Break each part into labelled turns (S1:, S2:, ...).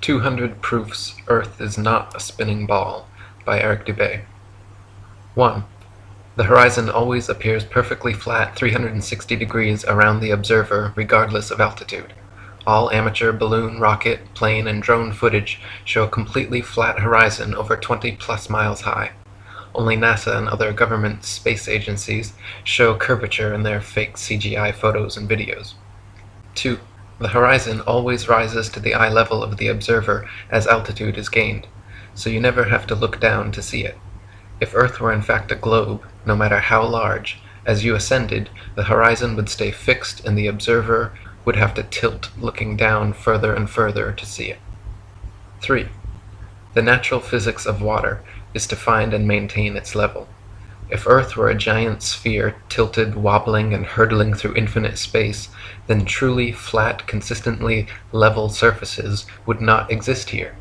S1: 200 Proofs Earth is Not a Spinning Ball by Eric Dubay. 1. The horizon always appears perfectly flat 360 degrees around the observer regardless of altitude. All amateur balloon, rocket, plane, and drone footage show a completely flat horizon over 20+ miles high. Only NASA and other government space agencies show curvature in their fake CGI photos and videos. 2. The horizon always rises to the eye level of the observer as altitude is gained, so you never have to look down to see it. If Earth were in fact a globe, no matter how large, as you ascended, the horizon would stay fixed and the observer would have to tilt looking down further and further to see it. 3. The natural physics of water is to find and maintain its level. If Earth were a giant sphere tilted, wobbling, and hurtling through infinite space, then truly flat, consistently level surfaces would not exist here.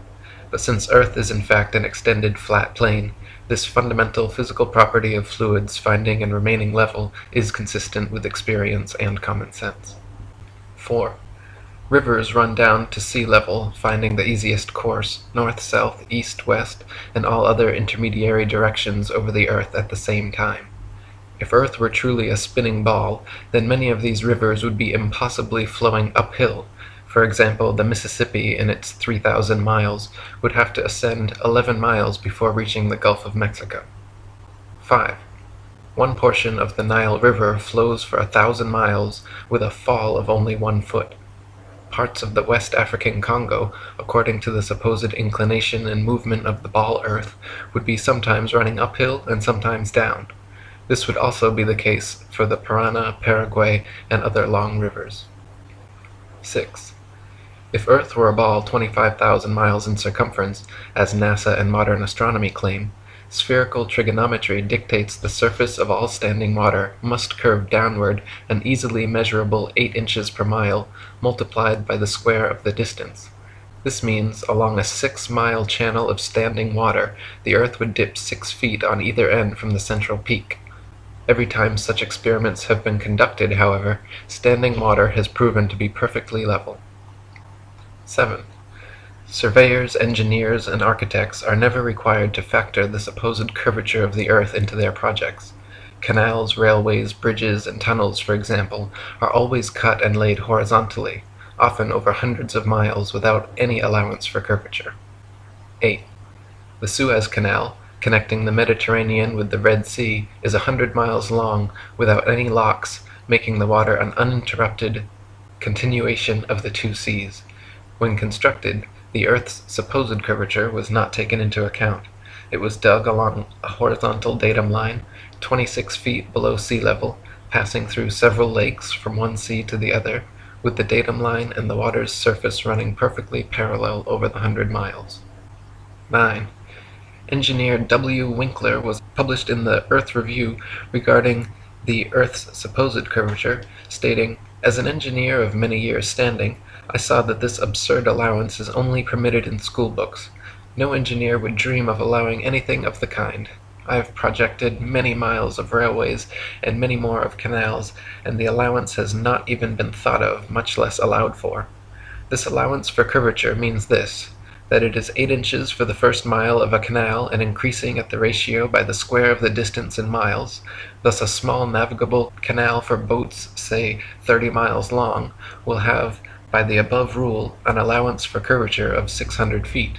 S1: But since Earth is in fact an extended flat plane, this fundamental physical property of fluids finding and remaining level is consistent with experience and common sense. 4. Rivers run down to sea level, finding the easiest course, north, south, east, west, and all other intermediary directions over the Earth at the same time. If Earth were truly a spinning ball, then many of these rivers would be impossibly flowing uphill. For example, the Mississippi in its 3,000 miles would have to ascend 11 miles before reaching the Gulf of Mexico. 5. One portion of the Nile River flows for 1,000 miles with a fall of only 1 foot. Parts of the West African Congo, according to the supposed inclination and movement of the ball Earth, would be sometimes running uphill and sometimes down. This would also be the case for the Parana, Paraguay, and other long rivers. 6. If Earth were a ball 25,000 miles in circumference, as NASA and modern astronomy claim, spherical trigonometry dictates the surface of all standing water must curve downward an easily measurable 8 inches per mile, multiplied by the square of the distance. This means, along a 6-mile channel of standing water, the Earth would dip 6 feet on either end from the central peak. Every time such experiments have been conducted, however, standing water has proven to be perfectly level. 7. Surveyors, engineers, and architects are never required to factor the supposed curvature of the Earth into their projects. Canals, railways, bridges, and tunnels, for example, are always cut and laid horizontally, often over hundreds of miles without any allowance for curvature. 8. The Suez Canal, connecting the Mediterranean with the Red Sea, is 100 miles long without any locks, making the water an uninterrupted continuation of the two seas. When constructed, the Earth's supposed curvature was not taken into account. It was dug along a horizontal datum line, 26 feet below sea level, passing through several lakes from one sea to the other, with the datum line and the water's surface running perfectly parallel over the 100 miles. 9. Engineer W. Winkler was published in the Earth Review regarding the Earth's supposed curvature, stating, "As an engineer of many years' standing, I saw that this absurd allowance is only permitted in school books. No engineer would dream of allowing anything of the kind. I have projected many miles of railways and many more of canals, and the allowance has not even been thought of, much less allowed for. This allowance for curvature means this, that it is 8 inches for the first mile of a canal and increasing at the ratio by the square of the distance in miles. Thus a small navigable canal for boats, say 30 miles long, will have, by the above rule, an allowance for curvature of 600 feet.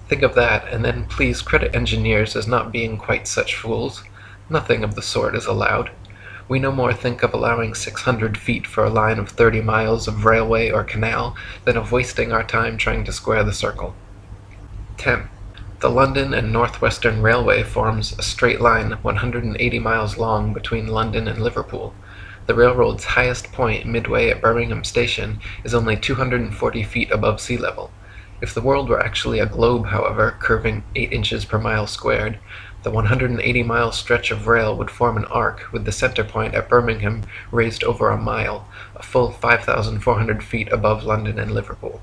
S1: Think of that, and then please credit engineers as not being quite such fools. Nothing of the sort is allowed. We no more think of allowing 600 feet for a line of 30 miles of railway or canal than of wasting our time trying to square the circle. 10. The London and North Western Railway forms a straight line 180 miles long between London and Liverpool. The railroad's highest point, midway at Birmingham Station, is only 240 feet above sea level. If the world were actually a globe, however, curving 8 inches per mile squared, the 180-mile stretch of rail would form an arc, with the center point at Birmingham raised over a mile, a full 5,400 feet above London and Liverpool.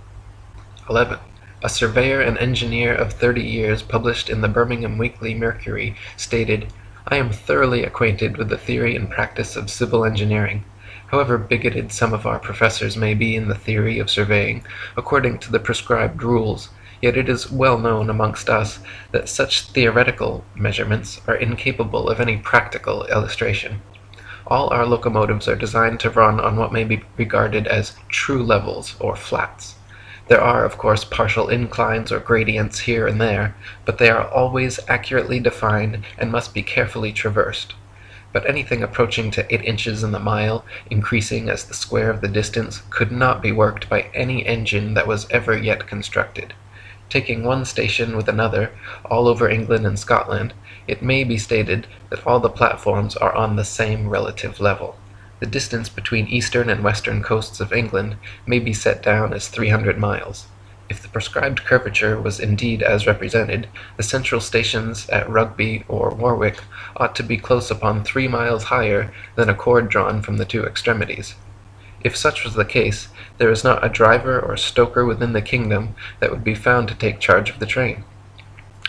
S1: 11. A surveyor and engineer of 30 years, published in the Birmingham Weekly Mercury, stated, "I am thoroughly acquainted with the theory and practice of civil engineering. However bigoted some of our professors may be in the theory of surveying, according to the prescribed rules, yet it is well known amongst us that such theoretical measurements are incapable of any practical illustration. All our locomotives are designed to run on what may be regarded as true levels, or flats. There are, of course, partial inclines or gradients here and there, but they are always accurately defined and must be carefully traversed. But anything approaching to 8 inches in the mile, increasing as the square of the distance, could not be worked by any engine that was ever yet constructed. Taking one station with another, all over England and Scotland, it may be stated that all the platforms are on the same relative level. The distance between eastern and western coasts of England may be set down as 300 miles. If the prescribed curvature was indeed as represented, the central stations at Rugby or Warwick ought to be close upon 3 miles higher than a cord drawn from the two extremities. If such was the case, there is not a driver or stoker within the kingdom that would be found to take charge of the train.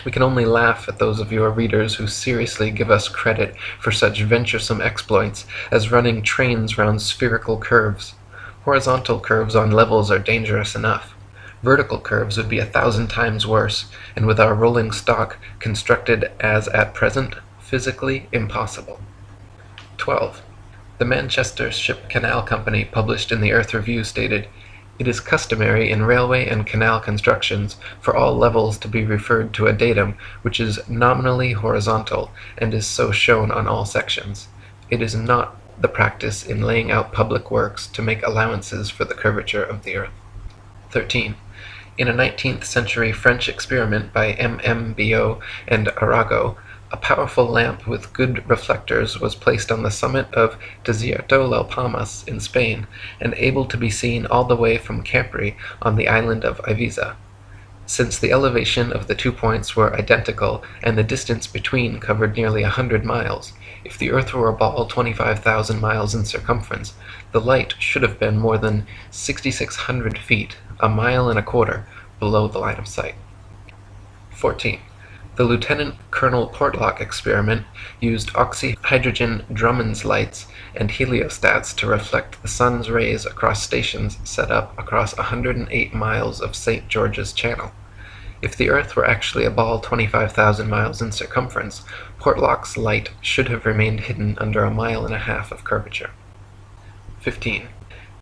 S1: We can only laugh at those of your readers who seriously give us credit for such venturesome exploits as running trains round spherical curves. Horizontal curves on levels are dangerous enough. Vertical curves would be 1,000 times worse, and with our rolling stock constructed as at present, physically impossible. 12. The Manchester Ship Canal Company published in the Earth Review stated, "It is customary in railway and canal constructions for all levels to be referred to a datum which is nominally horizontal, and is so shown on all sections. It is not the practice in laying out public works to make allowances for the curvature of the earth." 13. In a 19th century French experiment by M.M. and Arago, a powerful lamp with good reflectors was placed on the summit of Desierto las Palmas in Spain, and able to be seen all the way from Capri on the island of Ibiza. Since the elevation of the 2 points were identical and the distance between covered nearly 100 miles, if the earth were a ball 25,000 miles in circumference, the light should have been more than 6,600 feet, a mile and a quarter, below the line of sight. 14. The Lieutenant Colonel Portlock experiment used oxyhydrogen Drummond's lights and heliostats to reflect the sun's rays across stations set up across 108 miles of St. George's Channel. If the earth were actually a ball 25,000 miles in circumference, Portlock's light should have remained hidden under a mile and a half of curvature. 15.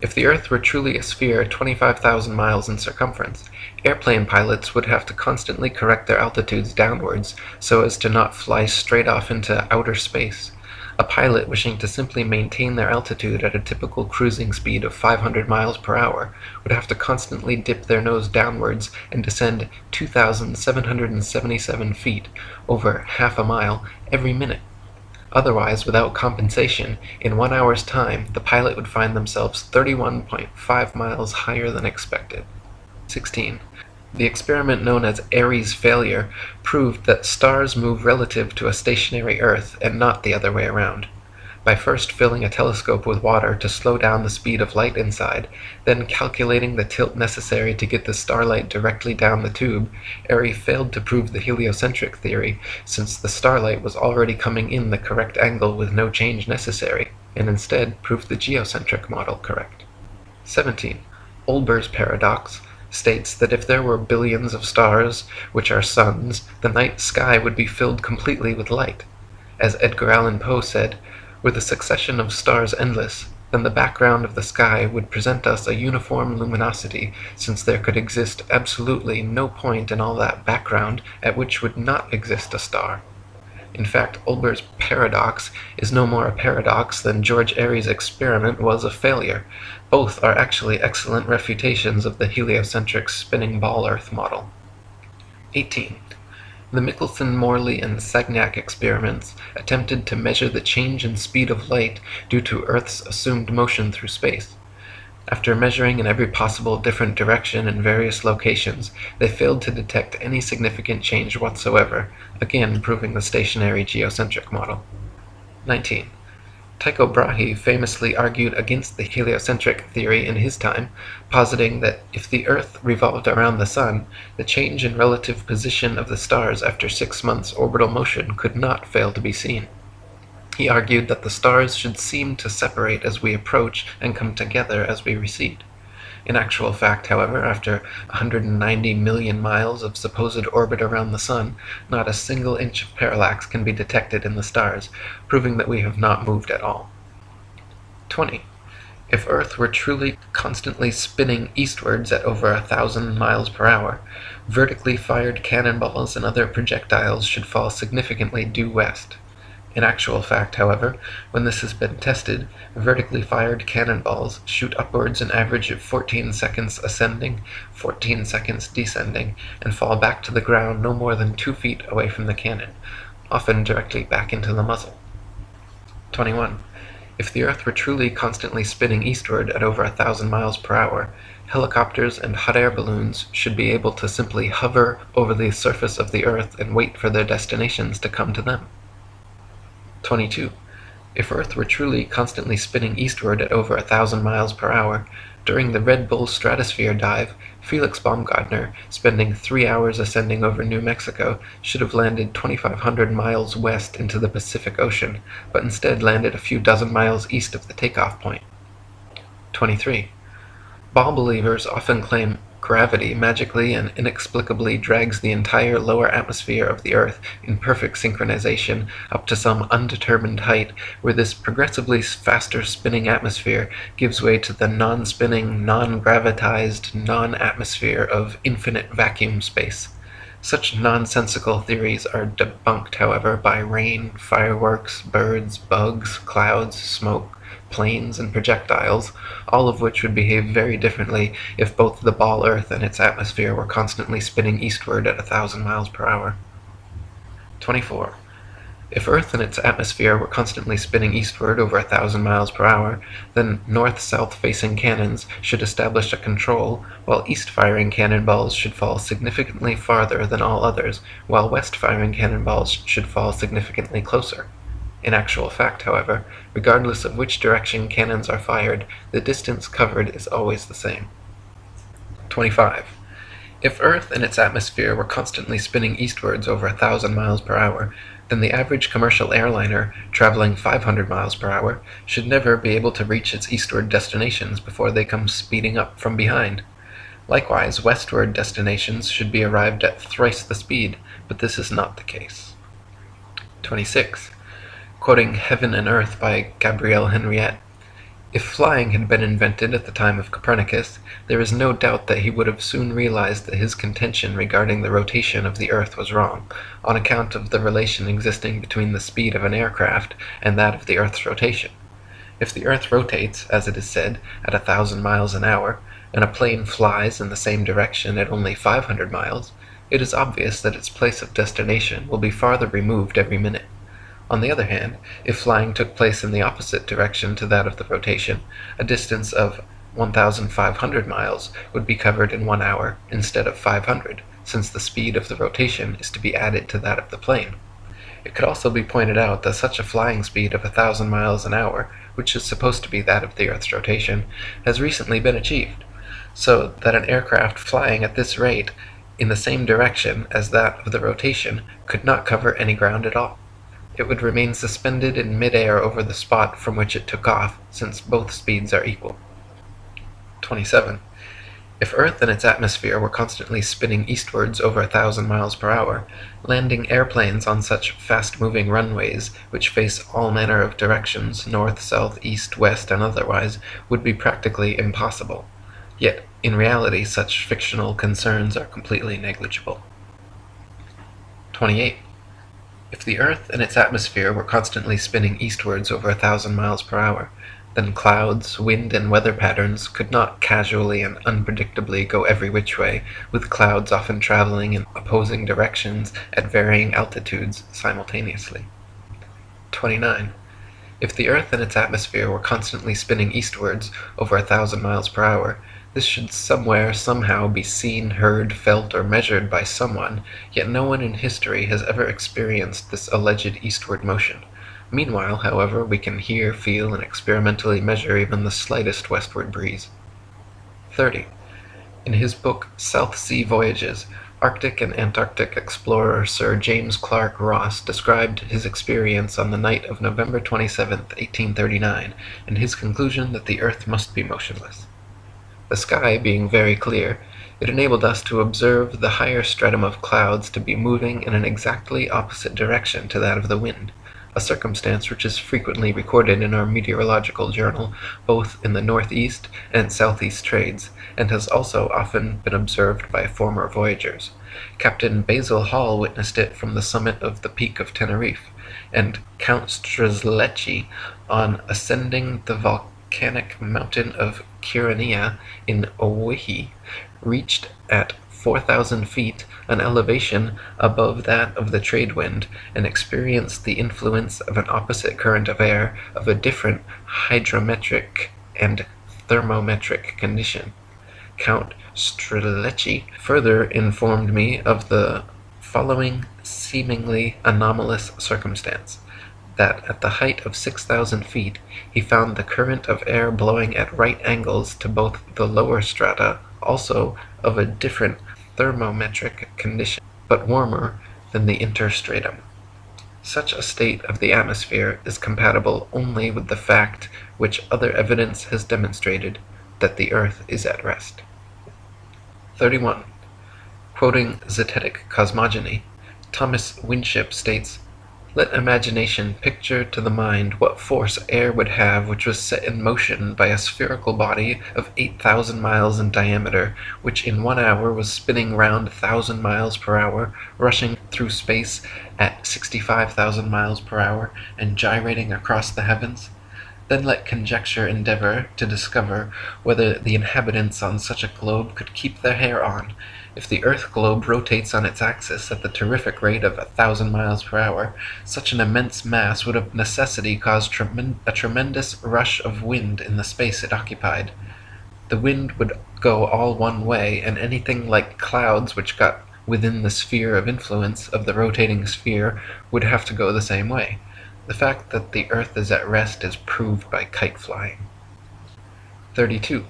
S1: If the earth were truly a sphere 25,000 miles in circumference, airplane pilots would have to constantly correct their altitudes downwards so as to not fly straight off into outer space. A pilot wishing to simply maintain their altitude at a typical cruising speed of 500 miles per hour would have to constantly dip their nose downwards and descend 2,777 feet, over half a mile, every minute. Otherwise, without compensation, in 1 hour's time, the pilot would find themselves 31.5 miles higher than expected. 16. The experiment known as Airy's failure proved that stars move relative to a stationary Earth and not the other way around. By first filling a telescope with water to slow down the speed of light inside, then calculating the tilt necessary to get the starlight directly down the tube, Airy failed to prove the heliocentric theory, since the starlight was already coming in the correct angle with no change necessary, and instead proved the geocentric model correct. 17. Olbers' paradox states that if there were billions of stars, which are suns, the night sky would be filled completely with light. As Edgar Allan Poe said, "Were the succession of stars endless, then the background of the sky would present us a uniform luminosity, since there could exist absolutely no point in all that background at which would not exist a star." In fact, Olbers' paradox is no more a paradox than George Airy's experiment was a failure. Both are actually excellent refutations of the heliocentric spinning ball Earth model. 18. The Michelson, Morley, and Sagnac experiments attempted to measure the change in speed of light due to Earth's assumed motion through space. After measuring in every possible different direction in various locations, they failed to detect any significant change whatsoever, again proving the stationary geocentric model. 19. Tycho Brahe famously argued against the heliocentric theory in his time, positing that if the Earth revolved around the Sun, the change in relative position of the stars after 6 months' orbital motion could not fail to be seen. He argued that the stars should seem to separate as we approach and come together as we recede. In actual fact, however, after 190 million miles of supposed orbit around the Sun, not a single inch of parallax can be detected in the stars, proving that we have not moved at all. 20. If Earth were truly constantly spinning eastwards at over 1,000 miles per hour, vertically fired cannonballs and other projectiles should fall significantly due west. In actual fact, however, when this has been tested, vertically fired cannonballs shoot upwards an average of 14 seconds ascending, 14 seconds descending, and fall back to the ground no more than 2 feet away from the cannon, often directly back into the muzzle. 21. If the Earth were truly constantly spinning eastward at over 1,000 miles per hour, helicopters and hot air balloons should be able to simply hover over the surface of the Earth and wait for their destinations to come to them. 22. If Earth were truly constantly spinning eastward at over 1,000 miles per hour, during the Red Bull stratosphere dive, Felix Baumgartner, spending 3 hours ascending over New Mexico, should have landed 2,500 miles west into the Pacific Ocean, but instead landed a few dozen miles east of the takeoff point. 23. Ball believers often claim gravity magically and inexplicably drags the entire lower atmosphere of the Earth in perfect synchronization up to some undetermined height, where this progressively faster spinning atmosphere gives way to the non-spinning, non-gravitized, non-atmosphere of infinite vacuum space. Such nonsensical theories are debunked, however, by rain, fireworks, birds, bugs, clouds, smoke, planes, and projectiles, all of which would behave very differently if both the ball Earth and its atmosphere were constantly spinning eastward at 1,000 miles per hour. 24. If Earth and its atmosphere were constantly spinning eastward over 1,000 miles per hour, then north-south facing cannons should establish a control, while east-firing cannonballs should fall significantly farther than all others, while west-firing cannonballs should fall significantly closer. In actual fact, however, regardless of which direction cannons are fired, the distance covered is always the same. 25. If Earth and its atmosphere were constantly spinning eastwards over 1,000 miles per hour, then the average commercial airliner, traveling 500 miles per hour, should never be able to reach its eastward destinations before they come speeding up from behind. Likewise, westward destinations should be arrived at thrice the speed, but this is not the case. 26. Quoting Heaven and Earth by Gabrielle Henriette, if flying had been invented at the time of Copernicus, there is no doubt that he would have soon realized that his contention regarding the rotation of the Earth was wrong, on account of the relation existing between the speed of an aircraft and that of the Earth's rotation. If the Earth rotates, as it is said, at 1,000 miles an hour, and a plane flies in the same direction at only 500 miles, it is obvious that its place of destination will be farther removed every minute. On the other hand, if flying took place in the opposite direction to that of the rotation, a distance of 1,500 miles would be covered in 1 hour instead of 500, since the speed of the rotation is to be added to that of the plane. It could also be pointed out that such a flying speed of 1,000 miles an hour, which is supposed to be that of the Earth's rotation, has recently been achieved, so that an aircraft flying at this rate in the same direction as that of the rotation could not cover any ground at all. It would remain suspended in mid-air over the spot from which it took off, since both speeds are equal. 27. If Earth and its atmosphere were constantly spinning eastwards over 1,000 miles per hour, landing airplanes on such fast-moving runways, which face all manner of directions, north, south, east, west, and otherwise, would be practically impossible. Yet, in reality, such fictional concerns are completely negligible. 28. If the Earth and its atmosphere were constantly spinning eastwards over 1,000 miles per hour, then clouds, wind, and weather patterns could not casually and unpredictably go every which way, with clouds often traveling in opposing directions at varying altitudes simultaneously. 29. If the Earth and its atmosphere were constantly spinning eastwards over 1,000 miles per hour, this should somewhere, somehow, be seen, heard, felt, or measured by someone, yet no one in history has ever experienced this alleged eastward motion. Meanwhile, however, we can hear, feel, and experimentally measure even the slightest westward breeze. 30. In his book South Sea Voyages, Arctic and Antarctic explorer Sir James Clark Ross described his experience on the night of November 27, 1839, and his conclusion that the earth must be motionless. The sky being very clear, it enabled us to observe the higher stratum of clouds to be moving in an exactly opposite direction to that of the wind, a circumstance which is frequently recorded in our meteorological journal, both in the northeast and southeast trades, and has also often been observed by former voyagers. Captain Basil Hall witnessed it from the summit of the Peak of Teneriffe, and Count Strzelecki, on ascending the volcanic mountain of Kyrenia in Owyhee, reached at 4,000 feet an elevation above that of the trade wind, and experienced the influence of an opposite current of air of a different hydrometric and thermometric condition. Count Strzelecki further informed me of the following seemingly anomalous circumstance: that at the height of 6,000 feet he found the current of air blowing at right angles to both the lower strata, also of a different thermometric condition, but warmer than the interstratum. Such a state of the atmosphere is compatible only with the fact which other evidence has demonstrated, that the earth is at rest. 31. Quoting zetetic cosmogony, Thomas Winship states, "Let imagination picture to the mind what force air would have which was set in motion by a spherical body of 8,000 miles in diameter, which in 1 hour was spinning round 1,000 miles per hour, rushing through space at 65,000 miles per hour, and gyrating across the heavens. Then let conjecture endeavor to discover whether the inhabitants on such a globe could keep their hair on. If the earth globe rotates on its axis at the terrific rate of 1,000 miles per hour, such an immense mass would of necessity cause a tremendous rush of wind in the space it occupied. The wind would go all one way, and anything like clouds which got within the sphere of influence of the rotating sphere would have to go the same way. The fact that the earth is at rest is proved by kite flying." 32.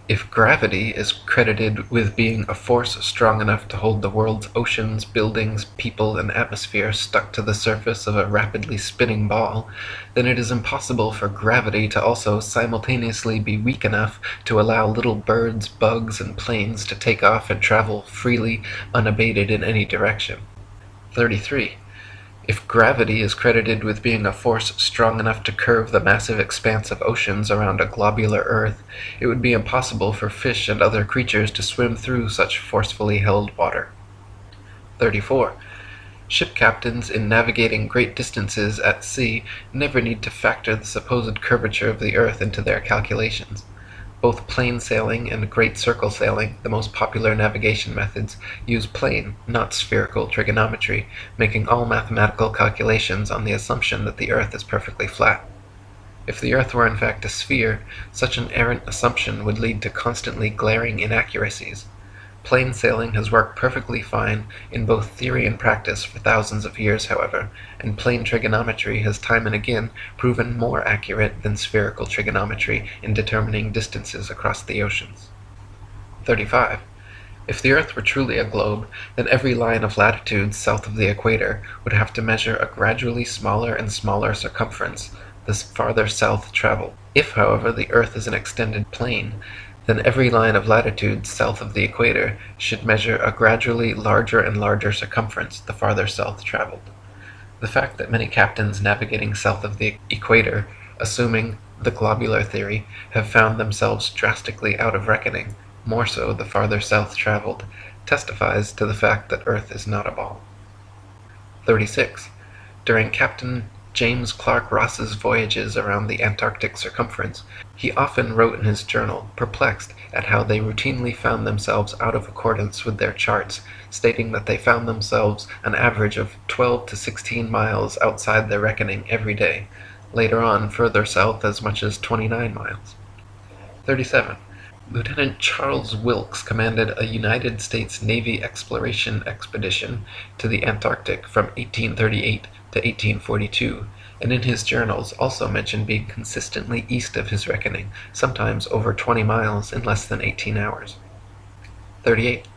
S1: If gravity is credited with being a force strong enough to hold the world's oceans, buildings, people, and atmosphere stuck to the surface of a rapidly spinning ball, then it is impossible for gravity to also simultaneously be weak enough to allow little birds, bugs, and planes to take off and travel freely, unabated in any direction. 33. If gravity is credited with being a force strong enough to curve the massive expanse of oceans around a globular earth, it would be impossible for fish and other creatures to swim through such forcefully held water. 34. Ship captains in navigating great distances at sea never need to factor the supposed curvature of the earth into their calculations. Both plane sailing and great circle sailing, the most popular navigation methods, use plane, not spherical trigonometry, making all mathematical calculations on the assumption that the earth is perfectly flat. If the earth were in fact a sphere, such an errant assumption would lead to constantly glaring inaccuracies. Plane sailing has worked perfectly fine in both theory and practice for thousands of years, however, and plane trigonometry has time and again proven more accurate than spherical trigonometry in determining distances across the oceans. 35. If the earth were truly a globe, then every line of latitude south of the equator would have to measure a gradually smaller and smaller circumference the farther south traveled. If, however, the earth is an extended plane, then every line of latitude south of the equator should measure a gradually larger and larger circumference the farther south traveled. The fact that many captains navigating south of the equator, assuming the globular theory, have found themselves drastically out of reckoning, more so the farther south traveled, testifies to the fact that Earth is not a ball. 36. During Captain James Clark Ross's voyages around the Antarctic circumference, he often wrote in his journal, perplexed at how they routinely found themselves out of accordance with their charts, stating that they found themselves an average of 12 to 16 miles outside their reckoning every day, later on further south as much as 29 miles. 37. Lieutenant Charles Wilkes commanded a United States Navy exploration expedition to the Antarctic from 1838 to 1842, and in his journals also mentioned being consistently east of his reckoning, sometimes over 20 miles in less than 18 hours. 38.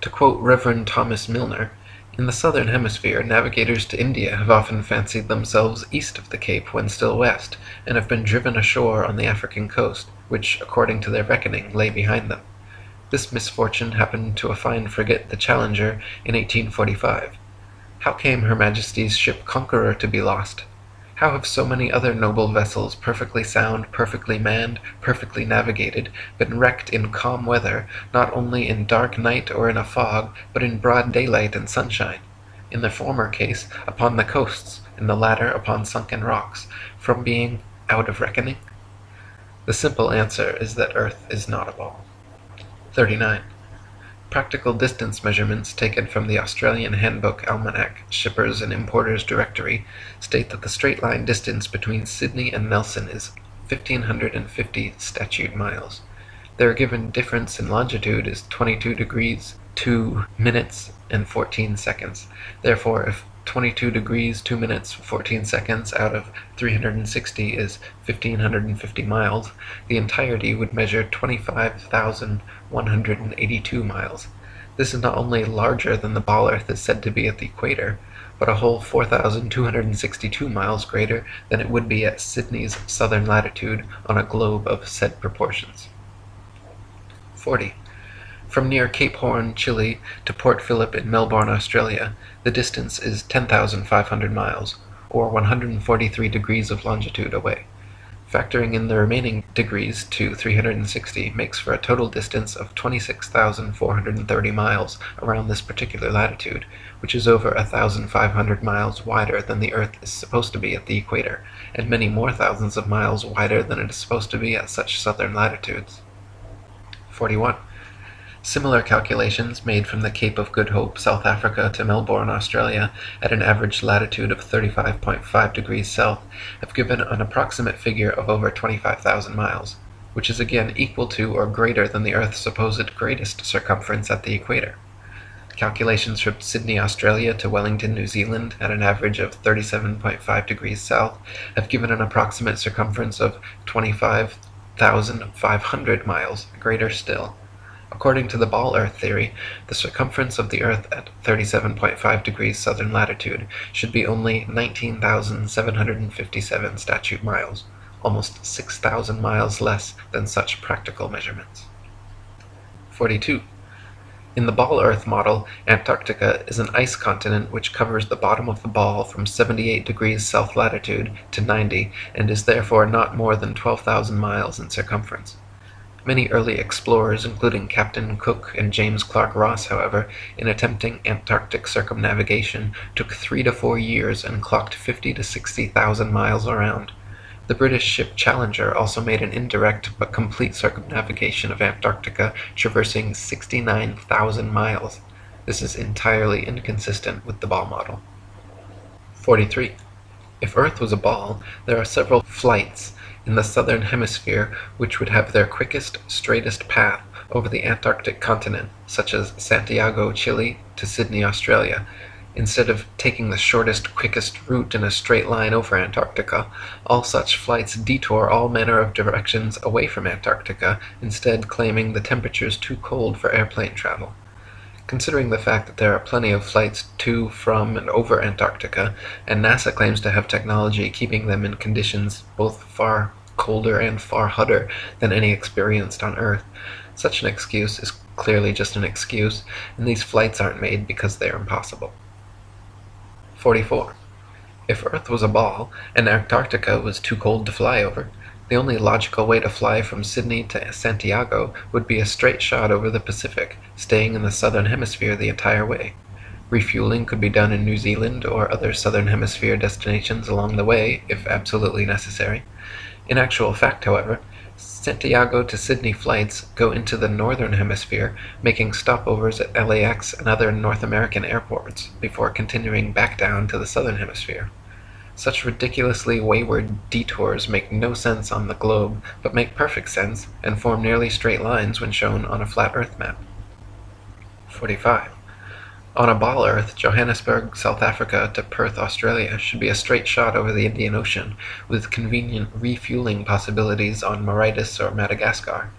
S1: To quote Reverend Thomas Milner, "In the southern hemisphere, navigators to India have often fancied themselves east of the Cape when still west, and have been driven ashore on the African coast, which, according to their reckoning, lay behind them. This misfortune happened to a fine frigate, the Challenger, in 1845. How came Her Majesty's ship Conqueror to be lost? How have so many other noble vessels, perfectly sound, perfectly manned, perfectly navigated, been wrecked in calm weather, not only in dark night or in a fog, but in broad daylight and sunshine? In the former case, upon the coasts, in the latter, upon sunken rocks, from being out of reckoning? The simple answer is that Earth is not a ball." 39. Practical distance measurements taken from the Australian Handbook Almanac Shippers and Importers Directory state that the straight-line distance between Sydney and Nelson is 1,550 statute miles. Their given difference in longitude is 22 degrees 2 minutes and 14 seconds. Therefore, if 22 degrees 2 minutes 14 seconds out of 360 is 1,550 miles, the entirety would measure 25,182 miles. This is not only larger than the ball Earth is said to be at the equator, but a whole 4,262 miles greater than it would be at Sydney's southern latitude on a globe of said proportions. 40. From near Cape Horn, Chile, to Port Phillip in Melbourne, Australia, the distance is 10,500 miles, or 143 degrees of longitude away. Factoring in the remaining degrees to 360 makes for a total distance of 26,430 miles around this particular latitude, which is over 1,500 miles wider than the Earth is supposed to be at the equator, and many more thousands of miles wider than it is supposed to be at such southern latitudes. 41. Similar calculations made from the Cape of Good Hope, South Africa, to Melbourne, Australia, at an average latitude of 35.5 degrees south, have given an approximate figure of over 25,000 miles, which is again equal to or greater than the Earth's supposed greatest circumference at the equator. Calculations from Sydney, Australia, to Wellington, New Zealand, at an average of 37.5 degrees south, have given an approximate circumference of 25,500 miles, greater still. According to the ball Earth theory, the circumference of the Earth at 37.5 degrees southern latitude should be only 19,757 statute miles, almost 6,000 miles less than such practical measurements. 42. In the ball Earth model, Antarctica is an ice continent which covers the bottom of the ball from 78 degrees south latitude to 90, and is therefore not more than 12,000 miles in circumference. Many early explorers, including Captain Cook and James Clark Ross, however, in attempting Antarctic circumnavigation, took 3 to 4 years and clocked 50 to 60,000 miles around. The British ship Challenger also made an indirect but complete circumnavigation of Antarctica, traversing 69,000 miles. This is entirely inconsistent with the ball model. 43. If Earth was a ball, there are several flights in the southern hemisphere which would have their quickest, straightest path over the Antarctic continent, such as Santiago, Chile, to Sydney, Australia. Instead of taking the shortest, quickest route in a straight line over Antarctica, all such flights detour all manner of directions away from Antarctica, instead claiming the temperatures too cold for airplane travel. Considering the fact that there are plenty of flights to, from, and over Antarctica, and NASA claims to have technology keeping them in conditions both far colder and far hotter than any experienced on Earth, such an excuse is clearly just an excuse, and these flights aren't made because they are impossible. 44. If Earth was a ball, and Antarctica was too cold to fly over, the only logical way to fly from Sydney to Santiago would be a straight shot over the Pacific, staying in the southern hemisphere the entire way. Refueling could be done in New Zealand or other southern hemisphere destinations along the way, if absolutely necessary. In actual fact, however, Santiago to Sydney flights go into the northern hemisphere, making stopovers at LAX and other North American airports, before continuing back down to the southern hemisphere. Such ridiculously wayward detours make no sense on the globe, but make perfect sense, and form nearly straight lines when shown on a flat Earth map. 45. On a ball Earth, Johannesburg, South Africa to Perth, Australia should be a straight shot over the Indian Ocean, with convenient refueling possibilities on Mauritius or Madagascar.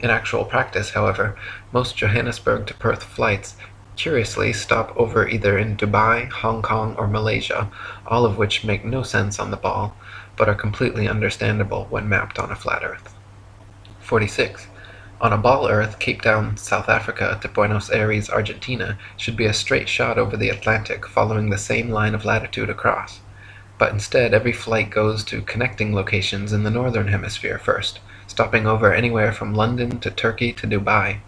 S1: In actual practice, however, most Johannesburg to Perth flights curiously stop over either in Dubai, Hong Kong, or Malaysia, all of which make no sense on the ball, but are completely understandable when mapped on a flat Earth. 46. On a ball Earth, Cape Town, South Africa to Buenos Aires, Argentina should be a straight shot over the Atlantic following the same line of latitude across. But instead, every flight goes to connecting locations in the northern hemisphere first, stopping over anywhere from London to Turkey to Dubai.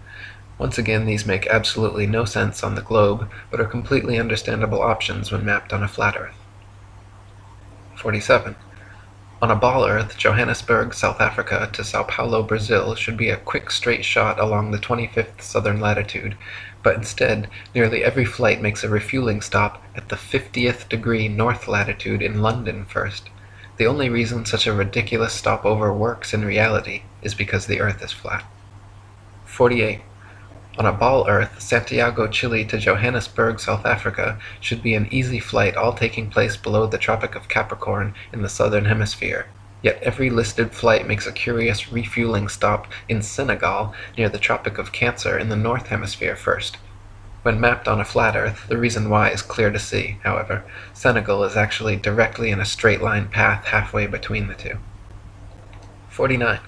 S1: Once again, these make absolutely no sense on the globe, but are completely understandable options when mapped on a flat Earth. 47. On a ball Earth, Johannesburg, South Africa to Sao Paulo, Brazil should be a quick straight shot along the 25th southern latitude, but instead, nearly every flight makes a refueling stop at the 50th degree north latitude in London first. The only reason such a ridiculous stopover works in reality is because the Earth is flat. 48. On a ball Earth, Santiago, Chile to Johannesburg, South Africa should be an easy flight, all taking place below the Tropic of Capricorn in the southern hemisphere. Yet every listed flight makes a curious refueling stop in Senegal near the Tropic of Cancer in the north hemisphere first. When mapped on a flat Earth, the reason why is clear to see, however. Senegal is actually directly in a straight line path halfway between the two. 49.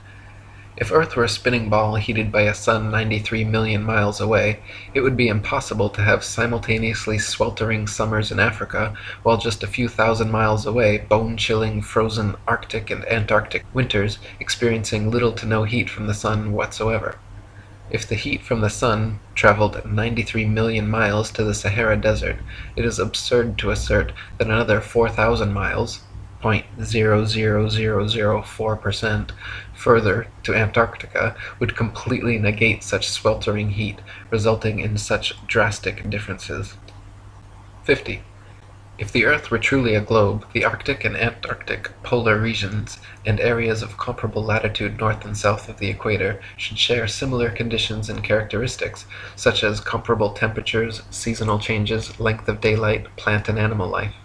S1: If Earth were a spinning ball heated by a sun 93 million miles away, it would be impossible to have simultaneously sweltering summers in Africa, while just a few thousand miles away, bone-chilling, frozen Arctic and Antarctic winters experiencing little to no heat from the sun whatsoever. If the heat from the sun traveled 93 million miles to the Sahara Desert, it is absurd to assert that another 4,000 miles, 0.00004%, further to Antarctica would completely negate such sweltering heat, resulting in such drastic differences. 50. If the Earth were truly a globe, the Arctic and Antarctic polar regions and areas of comparable latitude north and south of the equator should share similar conditions and characteristics, such as comparable temperatures, seasonal changes, length of daylight, plant and animal life.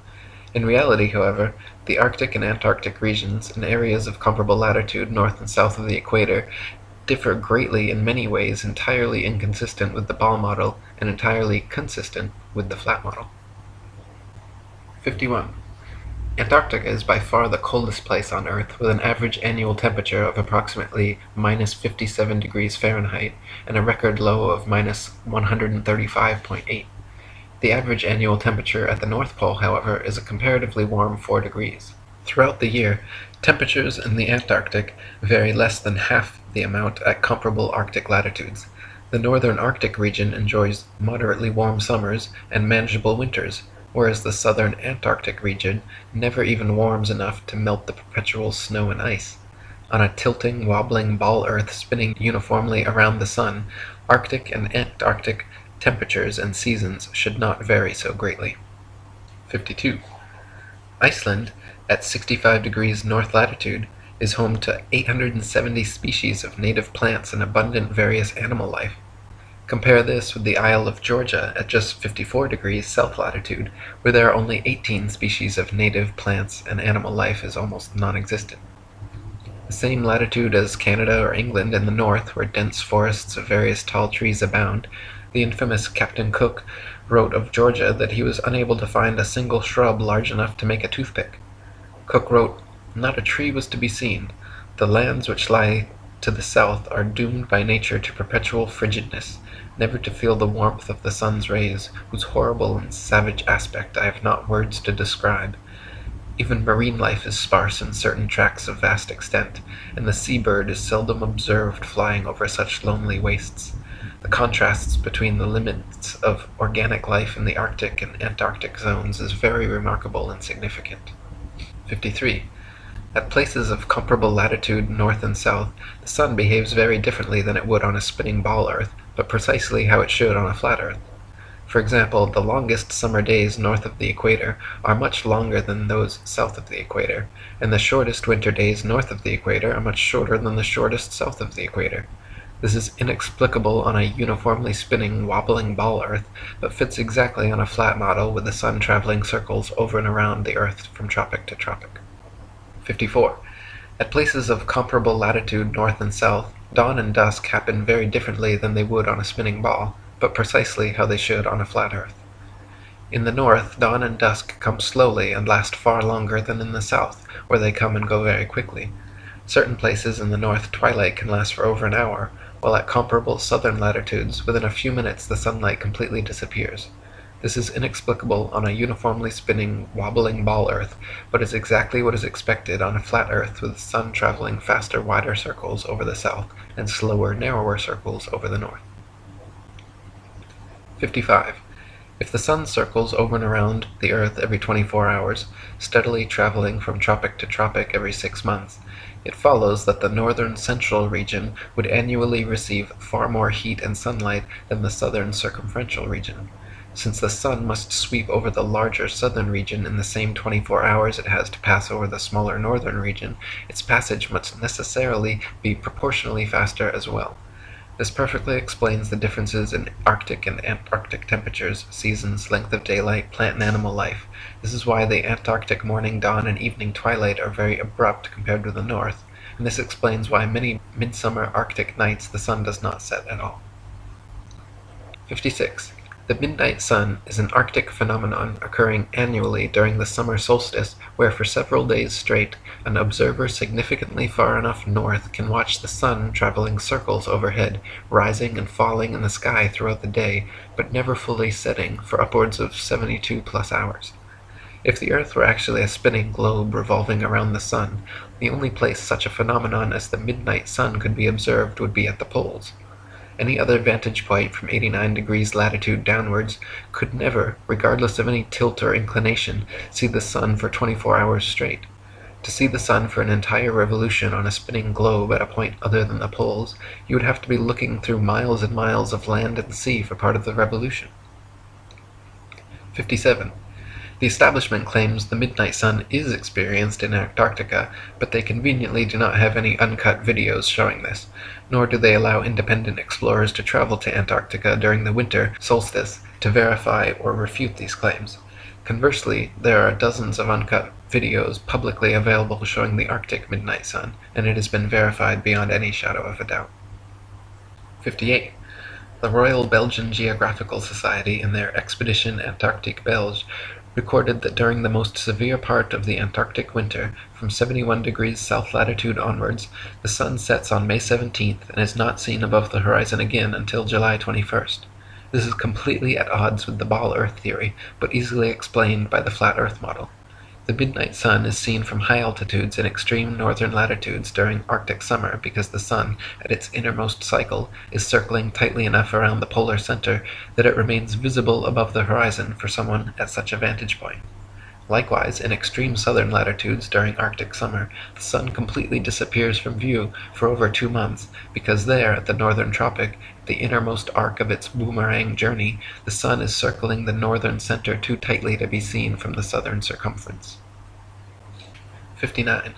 S1: In reality, however, the Arctic and Antarctic regions and areas of comparable latitude north and south of the equator differ greatly in many ways, entirely inconsistent with the ball model and entirely consistent with the flat model. 51. Antarctica is by far the coldest place on Earth, with an average annual temperature of approximately minus 57 degrees Fahrenheit and a record low of minus 135.8. The average annual temperature at the North Pole, however, is a comparatively warm 4 degrees. Throughout the year, temperatures in the Antarctic vary less than half the amount at comparable Arctic latitudes. The northern Arctic region enjoys moderately warm summers and manageable winters, whereas the southern Antarctic region never even warms enough to melt the perpetual snow and ice. On a tilting, wobbling ball Earth spinning uniformly around the sun, Arctic and Antarctic temperatures and seasons should not vary so greatly. 52. Iceland, at 65 degrees north latitude, is home to 870 species of native plants and abundant various animal life. Compare this with the Isle of Georgia at just 54 degrees south latitude, where there are only 18 species of native plants and animal life is almost non-existent. The same latitude as Canada or England in the north, where dense forests of various tall trees abound, the infamous Captain Cook wrote of Georgia that he was unable to find a single shrub large enough to make a toothpick. Cook wrote, "Not a tree was to be seen. The lands which lie to the south are doomed by nature to perpetual frigidness, never to feel the warmth of the sun's rays, whose horrible and savage aspect I have not words to describe. Even marine life is sparse in certain tracts of vast extent, and the sea-bird is seldom observed flying over such lonely wastes. The contrasts between the limits of organic life in the Arctic and Antarctic zones is very remarkable and significant." 53. At places of comparable latitude north and south, the sun behaves very differently than it would on a spinning ball Earth, but precisely how it should on a flat Earth. For example, the longest summer days north of the equator are much longer than those south of the equator, and the shortest winter days north of the equator are much shorter than the shortest south of the equator. This is inexplicable on a uniformly spinning, wobbling ball Earth, but fits exactly on a flat model with the sun traveling circles over and around the Earth from tropic to tropic. 54. At places of comparable latitude north and south, Dawn and dusk happen very differently than they would on a spinning ball, but precisely how they should on a flat Earth. In the north, dawn and dusk come slowly and last far longer than in the south, where they come and go very quickly. Certain places in the north twilight can last for over an hour, while at comparable southern latitudes, within a few minutes the sunlight completely disappears. This is inexplicable on a uniformly spinning, wobbling ball Earth, but is exactly what is expected on a flat Earth with the sun traveling faster, wider circles over the south and slower, narrower circles over the north. 55. If the sun circles over and around the Earth every 24 hours, steadily traveling from tropic to tropic every 6 months, it follows that the northern central region would annually receive far more heat and sunlight than the southern circumferential region. Since the sun must sweep over the larger southern region in the same 24 hours it has to pass over the smaller northern region, its passage must necessarily be proportionally faster as well. This perfectly explains the differences in Arctic and Antarctic temperatures, seasons, length of daylight, plant and animal life. This is why the Antarctic morning dawn and evening twilight are very abrupt compared to the north, and this explains why many midsummer Arctic nights the sun does not set at all. 56. The midnight sun is an Arctic phenomenon occurring annually during the summer solstice, where for several days straight an observer significantly far enough north can watch the sun traveling circles overhead, rising and falling in the sky throughout the day, but never fully setting for upwards of 72 plus hours. If the Earth were actually a spinning globe revolving around the sun, the only place such a phenomenon as the midnight sun could be observed would be at the poles. Any other vantage point from 89 degrees latitude downwards could never, regardless of any tilt or inclination, see the sun for 24 hours straight. To see the sun for an entire revolution on a spinning globe at a point other than the poles, you would have to be looking through miles and miles of land and sea for part of the revolution. 57. The establishment claims the midnight sun is experienced in Antarctica, but they conveniently do not have any uncut videos showing this, nor do they allow independent explorers to travel to Antarctica during the winter solstice to verify or refute these claims. Conversely, there are dozens of uncut videos publicly available showing the Arctic midnight sun, and it has been verified beyond any shadow of a doubt. 58. The Royal Belgian Geographical Society, in their Expedition Antarctique Belge, recorded that during the most severe part of the Antarctic winter, from 71 degrees south latitude onwards, the sun sets on May 17th and is not seen above the horizon again until July 21st. This is completely at odds with the ball Earth theory, but easily explained by the flat Earth model. The midnight sun is seen from high altitudes in extreme northern latitudes during Arctic summer because the sun, at its innermost cycle, is circling tightly enough around the polar center that it remains visible above the horizon for someone at such a vantage point. Likewise, in extreme southern latitudes during Arctic summer, the sun completely disappears from view for over 2 months, because there, at the northern tropic, the innermost arc of its boomerang journey, the sun is circling the northern center too tightly to be seen from the southern circumference. 59.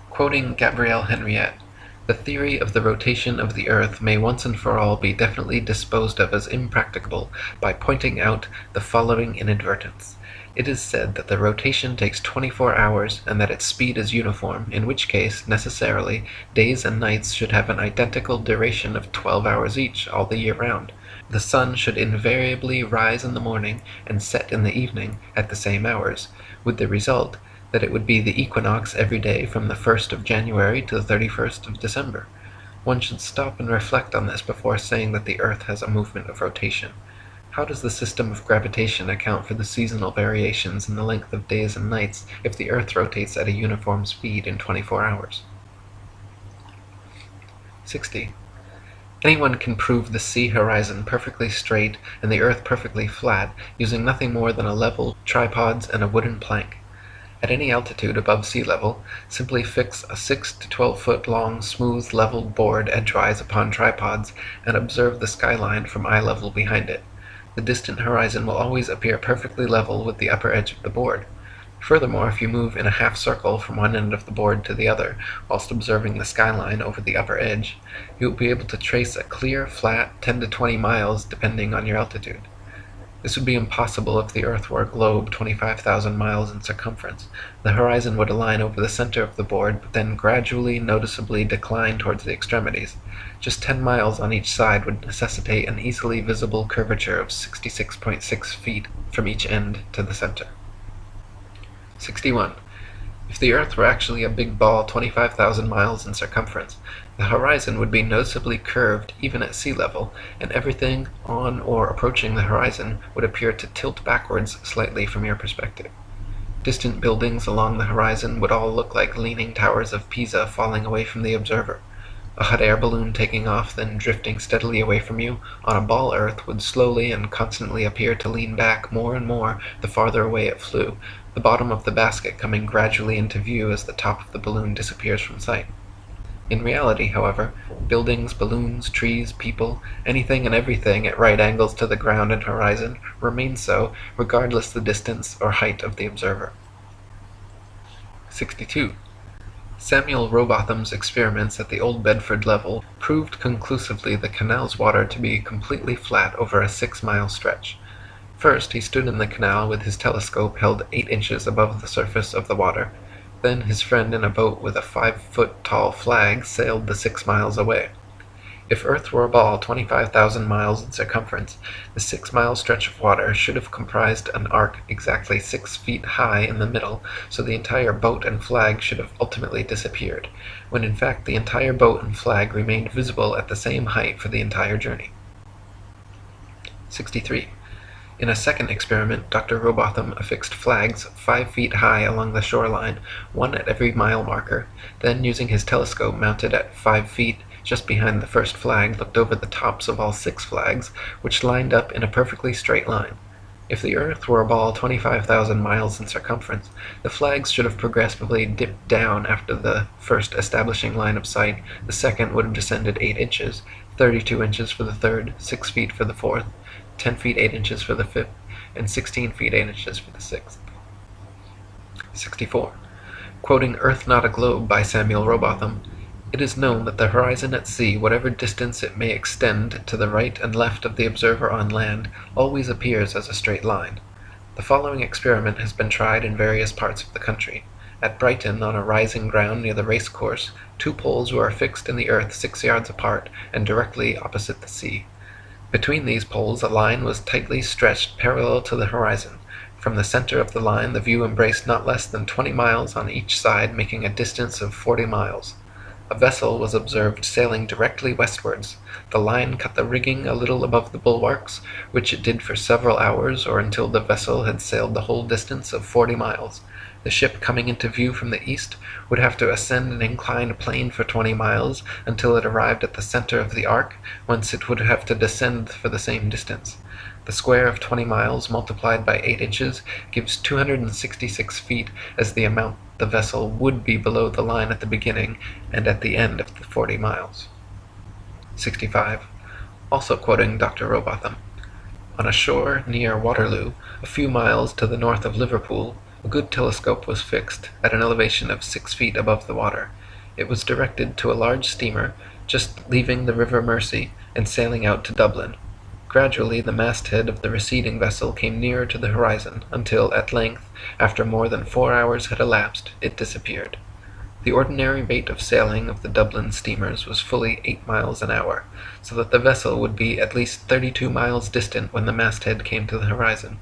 S1: Quoting Gabrielle Henriette, "The theory of the rotation of the Earth may once and for all be definitely disposed of as impracticable by pointing out the following inadvertence. It is said that the rotation takes 24 hours and that its speed is uniform, in which case, necessarily, days and nights should have an identical duration of 12 hours each all the year round. The sun should invariably rise in the morning and set in the evening at the same hours, with the result that it would be the equinox every day from the 1st of January to the 31st of December. One should stop and reflect on this before saying that the Earth has a movement of rotation. How does the system of gravitation account for the seasonal variations in the length of days and nights if the Earth rotates at a uniform speed in 24 hours? 60. Anyone can prove the sea horizon perfectly straight and the Earth perfectly flat using nothing more than a level, tripods, and a wooden plank. At any altitude above sea level, simply fix a 6 to 12 foot long smooth leveled board edgewise upon tripods and observe the skyline from eye level behind it. The distant horizon will always appear perfectly level with the upper edge of the board. Furthermore, if you move in a half circle from one end of the board to the other, whilst observing the skyline over the upper edge, you will be able to trace a clear, flat 10 to 20 miles depending on your altitude. This would be impossible if the Earth were a globe 25,000 miles in circumference. The horizon would align over the center of the board, but then gradually, noticeably decline towards the extremities. Just 10 miles on each side would necessitate an easily visible curvature of 66.6 feet from each end to the center. 61. If the Earth were actually a big ball 25,000 miles in circumference, the horizon would be noticeably curved even at sea level, and everything on or approaching the horizon would appear to tilt backwards slightly from your perspective. Distant buildings along the horizon would all look like leaning towers of Pisa falling away from the observer. A hot air balloon taking off, then drifting steadily away from you on a ball Earth would slowly and constantly appear to lean back more and more the farther away it flew, the bottom of the basket coming gradually into view as the top of the balloon disappears from sight. In reality, however, buildings, balloons, trees, people, anything and everything at right angles to the ground and horizon remain so, regardless the distance or height of the observer. 62. Samuel Rowbotham's experiments at the Old Bedford level proved conclusively the canal's water to be completely flat over a 6-mile stretch. First, he stood in the canal with his telescope held 8 inches above the surface of the water. Then his friend in a boat with a 5-foot-tall flag sailed the 6 miles away. If Earth were a ball 25,000 miles in circumference, the 6-mile stretch of water should have comprised an arc exactly 6 feet high in the middle, so the entire boat and flag should have ultimately disappeared, when in fact the entire boat and flag remained visible at the same height for the entire journey. 63. In a second experiment, Dr. Rowbotham affixed flags 5 feet high along the shoreline, one at every mile marker, then using his telescope mounted at 5 feet just behind the first flag, looked over the tops of all 6 flags, which lined up in a perfectly straight line. If the Earth were a ball 25,000 miles in circumference, the flags should have progressively dipped down after the first establishing line of sight, the second would have descended 8 inches, 32 inches for the third, 6 feet for the fourth, 10 feet 8 inches for the fifth, and 16 feet 8 inches for the sixth. 64. Quoting Earth Not a Globe by Samuel Rowbotham, "It is known that the horizon at sea, whatever distance it may extend to the right and left of the observer on land, always appears as a straight line. The following experiment has been tried in various parts of the country. At Brighton, on a rising ground near the race course, 2 poles were affixed in the earth 6 yards apart and directly opposite the sea. Between these poles a line was tightly stretched parallel to the horizon. From the center of the line the view embraced not less than 20 miles on each side, making a distance of 40 miles. A vessel was observed sailing directly westwards. The line cut the rigging a little above the bulwarks, which it did for several hours, or until the vessel had sailed the whole distance of 40 miles. The ship coming into view from the east would have to ascend an inclined plane for 20 miles until it arrived at the center of the arc, whence it would have to descend for the same distance. The square of 20 miles multiplied by 8 inches gives 266 feet as the amount the vessel would be below the line at the beginning and at the end of the 40 miles. 65. Also quoting Dr. Rowbotham, "On a shore near Waterloo, a few miles to the north of Liverpool, a good telescope was fixed at an elevation of 6 feet above the water. It was directed to a large steamer just leaving the River Mersey and sailing out to Dublin. Gradually the masthead of the receding vessel came nearer to the horizon, until at length, after more than 4 hours had elapsed, it disappeared. The ordinary rate of sailing of the Dublin steamers was fully 8 miles an hour, so that the vessel would be at least 32 miles distant when the masthead came to the horizon.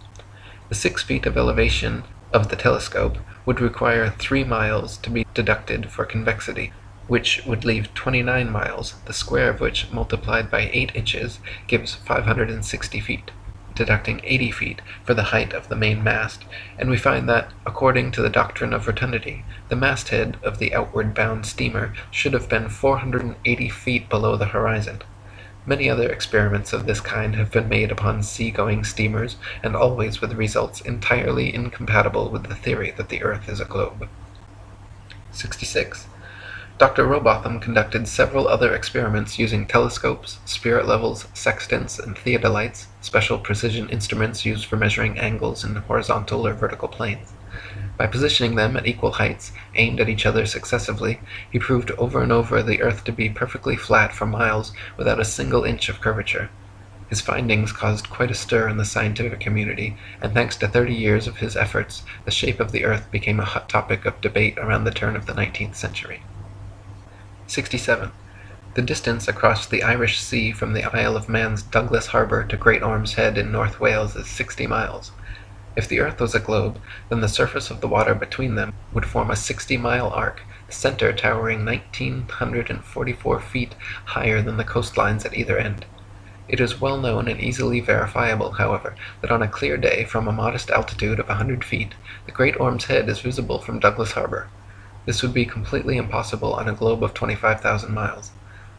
S1: The 6 feet of elevation of the telescope would require 3 miles to be deducted for convexity, which would leave 29 miles, the square of which multiplied by 8 inches gives 560 feet, deducting 80 feet for the height of the main mast, and we find that, according to the doctrine of rotundity, the masthead of the outward-bound steamer should have been 480 feet below the horizon. Many other experiments of this kind have been made upon sea-going steamers, and always with results entirely incompatible with the theory that the earth is a globe. 66. Dr. Rowbotham conducted several other experiments using telescopes, spirit levels, sextants, and theodolites, special precision instruments used for measuring angles in horizontal or vertical planes. By positioning them at equal heights, aimed at each other successively, he proved over and over the earth to be perfectly flat for miles without a single inch of curvature. His findings caused quite a stir in the scientific community, and thanks to 30 years of his efforts, the shape of the Earth became a hot topic of debate around the turn of the 19th century. 67. The distance across the Irish Sea from the Isle of Man's Douglas Harbour to Great Orme's Head in North Wales is 60 miles. If the Earth was a globe, then the surface of the water between them would form a 60-mile arc, the center towering 1,944 feet higher than the coastlines at either end. It is well known and easily verifiable, however, that on a clear day from a modest altitude of 100 feet, the Great Orme's Head is visible from Douglas Harbour. This would be completely impossible on a globe of 25,000 miles.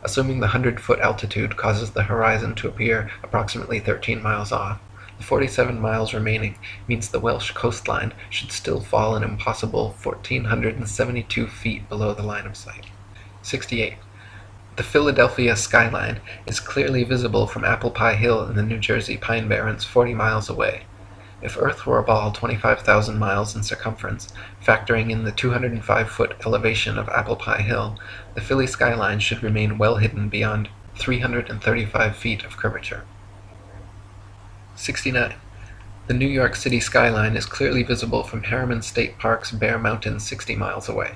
S1: Assuming the 100-foot altitude causes the horizon to appear approximately 13 miles off, the 47 miles remaining means the Welsh coastline should still fall an impossible 1,472 feet below the line of sight. 68. The Philadelphia skyline is clearly visible from Apple Pie Hill in the New Jersey Pine Barrens 40 miles away. If Earth were a ball 25,000 miles in circumference, factoring in the 205-foot elevation of Apple Pie Hill, the Philly skyline should remain well hidden beyond 335 feet of curvature. 69. The New York City skyline is clearly visible from Harriman State Park's Bear Mountain 60 miles away.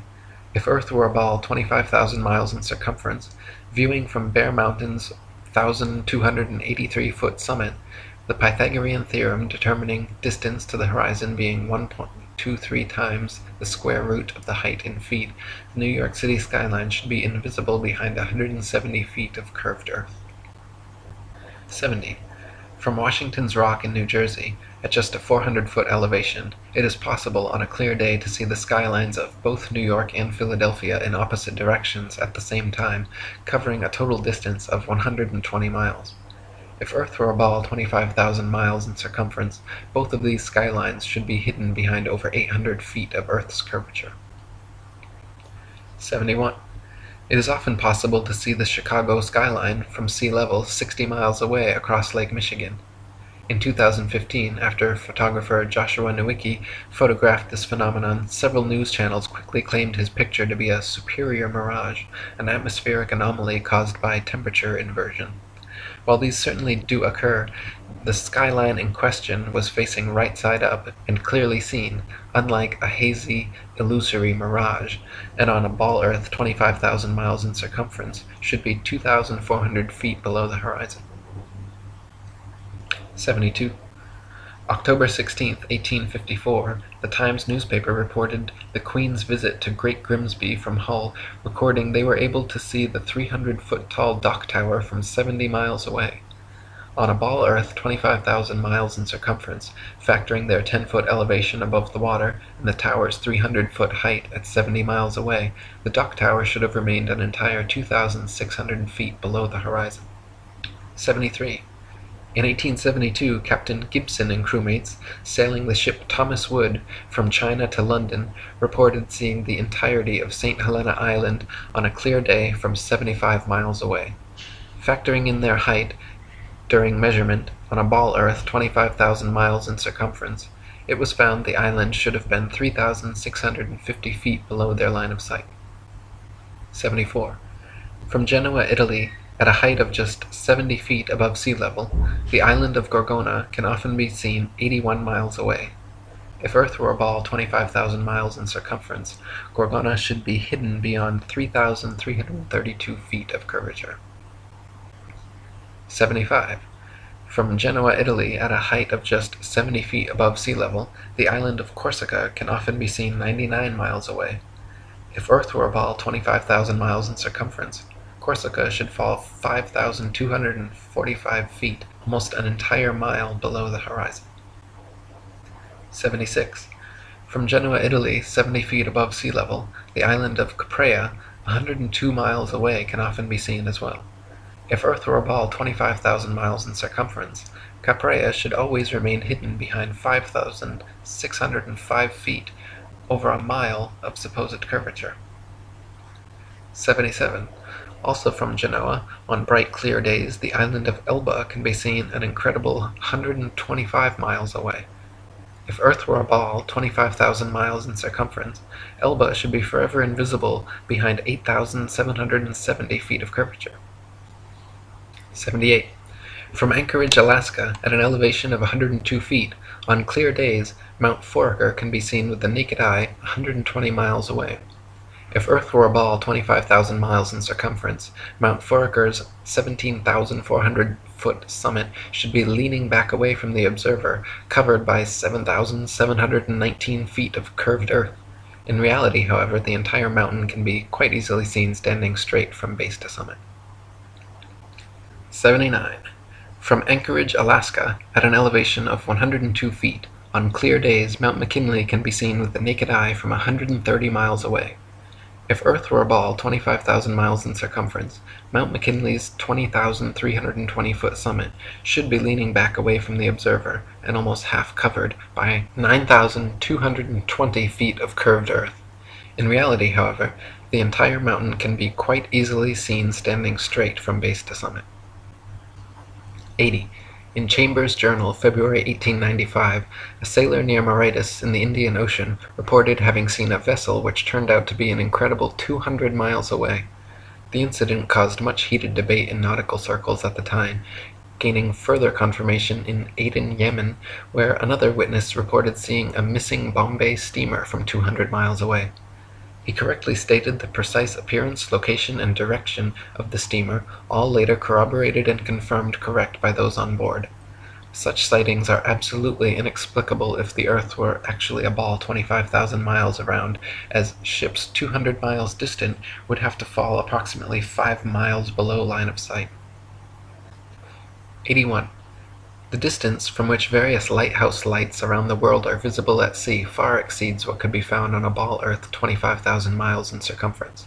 S1: If Earth were a ball 25,000 miles in circumference, viewing from Bear Mountain's 1,283-foot summit, the Pythagorean theorem determining distance to the horizon being 1.23 times the square root of the height in feet, the New York City skyline should be invisible behind 170 feet of curved Earth. 70. From Washington's Rock in New Jersey, at just a 400-foot elevation, it is possible on a clear day to see the skylines of both New York and Philadelphia in opposite directions at the same time, covering a total distance of 120 miles. If Earth were a ball 25,000 miles in circumference, both of these skylines should be hidden behind over 800 feet of Earth's curvature. 71. It is often possible to see the Chicago skyline from sea level 60 miles away across Lake Michigan. In 2015, after photographer Joshua Nowicki photographed this phenomenon, several news channels quickly claimed his picture to be a superior mirage, an atmospheric anomaly caused by temperature inversion. While these certainly do occur, the skyline in question was facing right side up and clearly seen, unlike a hazy, illusory mirage, and on a ball Earth 25,000 miles in circumference should be 2,400 feet below the horizon. 72. October 16, 1854, the Times newspaper reported the Queen's visit to Great Grimsby from Hull, recording they were able to see the 300-foot-tall dock tower from 70 miles away. On a ball Earth 25,000 miles in circumference, factoring their 10-foot elevation above the water and the tower's 300-foot height at 70 miles away, the dock tower should have remained an entire 2,600 feet below the horizon. 73. In 1872, Captain Gibson and crewmates, sailing the ship Thomas Wood from China to London, reported seeing the entirety of St. Helena Island on a clear day from 75 miles away. Factoring in their height during measurement on a ball Earth 25,000 miles in circumference, it was found the island should have been 3,650 feet below their line of sight. 74. From Genoa, Italy, at a height of just 70 feet above sea level, the island of Gorgona can often be seen 81 miles away. If Earth were a ball 25,000 miles in circumference, Gorgona should be hidden beyond 3,332 feet of curvature. 75. From Genoa, Italy, at a height of just 70 feet above sea level, the island of Corsica can often be seen 99 miles away. If Earth were a ball 25,000 miles in circumference, Corsica should fall 5,245 feet, almost an entire mile below the horizon. 76. From Genoa, Italy, 70 feet above sea level, the island of Caprea, 102 miles away, can often be seen as well. If Earth were a ball 25,000 miles in circumference, Caprea should always remain hidden behind 5,605 feet, over a mile of supposed curvature. 77. Also from Genoa, on bright clear days, the island of Elba can be seen an incredible 125 miles away. If Earth were a ball 25,000 miles in circumference, Elba should be forever invisible behind 8,770 feet of curvature. 78. From Anchorage, Alaska, at an elevation of 102 feet, on clear days, Mount Foraker can be seen with the naked eye 120 miles away. If Earth were a ball 25,000 miles in circumference, Mount Foraker's 17,400-foot summit should be leaning back away from the observer, covered by 7,719 feet of curved Earth. In reality, however, the entire mountain can be quite easily seen standing straight from base to summit. 79. From Anchorage, Alaska, at an elevation of 102 feet, on clear days Mount McKinley can be seen with the naked eye from 130 miles away. If Earth were a ball 25,000 miles in circumference, Mount McKinley's 20,320-foot summit should be leaning back away from the observer and almost half covered by 9,220 feet of curved Earth. In reality, however, the entire mountain can be quite easily seen standing straight from base to summit. 80. In Chambers' Journal, February 1895, a sailor near Mauritius in the Indian Ocean reported having seen a vessel which turned out to be an incredible 200 miles away. The incident caused much heated debate in nautical circles at the time, gaining further confirmation in Aden, Yemen, where another witness reported seeing a missing Bombay steamer from 200 miles away. He correctly stated the precise appearance, location, and direction of the steamer, all later corroborated and confirmed correct by those on board. Such sightings are absolutely inexplicable if the Earth were actually a ball 25,000 miles around, as ships 200 miles distant would have to fall approximately 5 miles below line of sight. 81. The distance from which various lighthouse lights around the world are visible at sea far exceeds what could be found on a ball Earth 25,000 miles in circumference.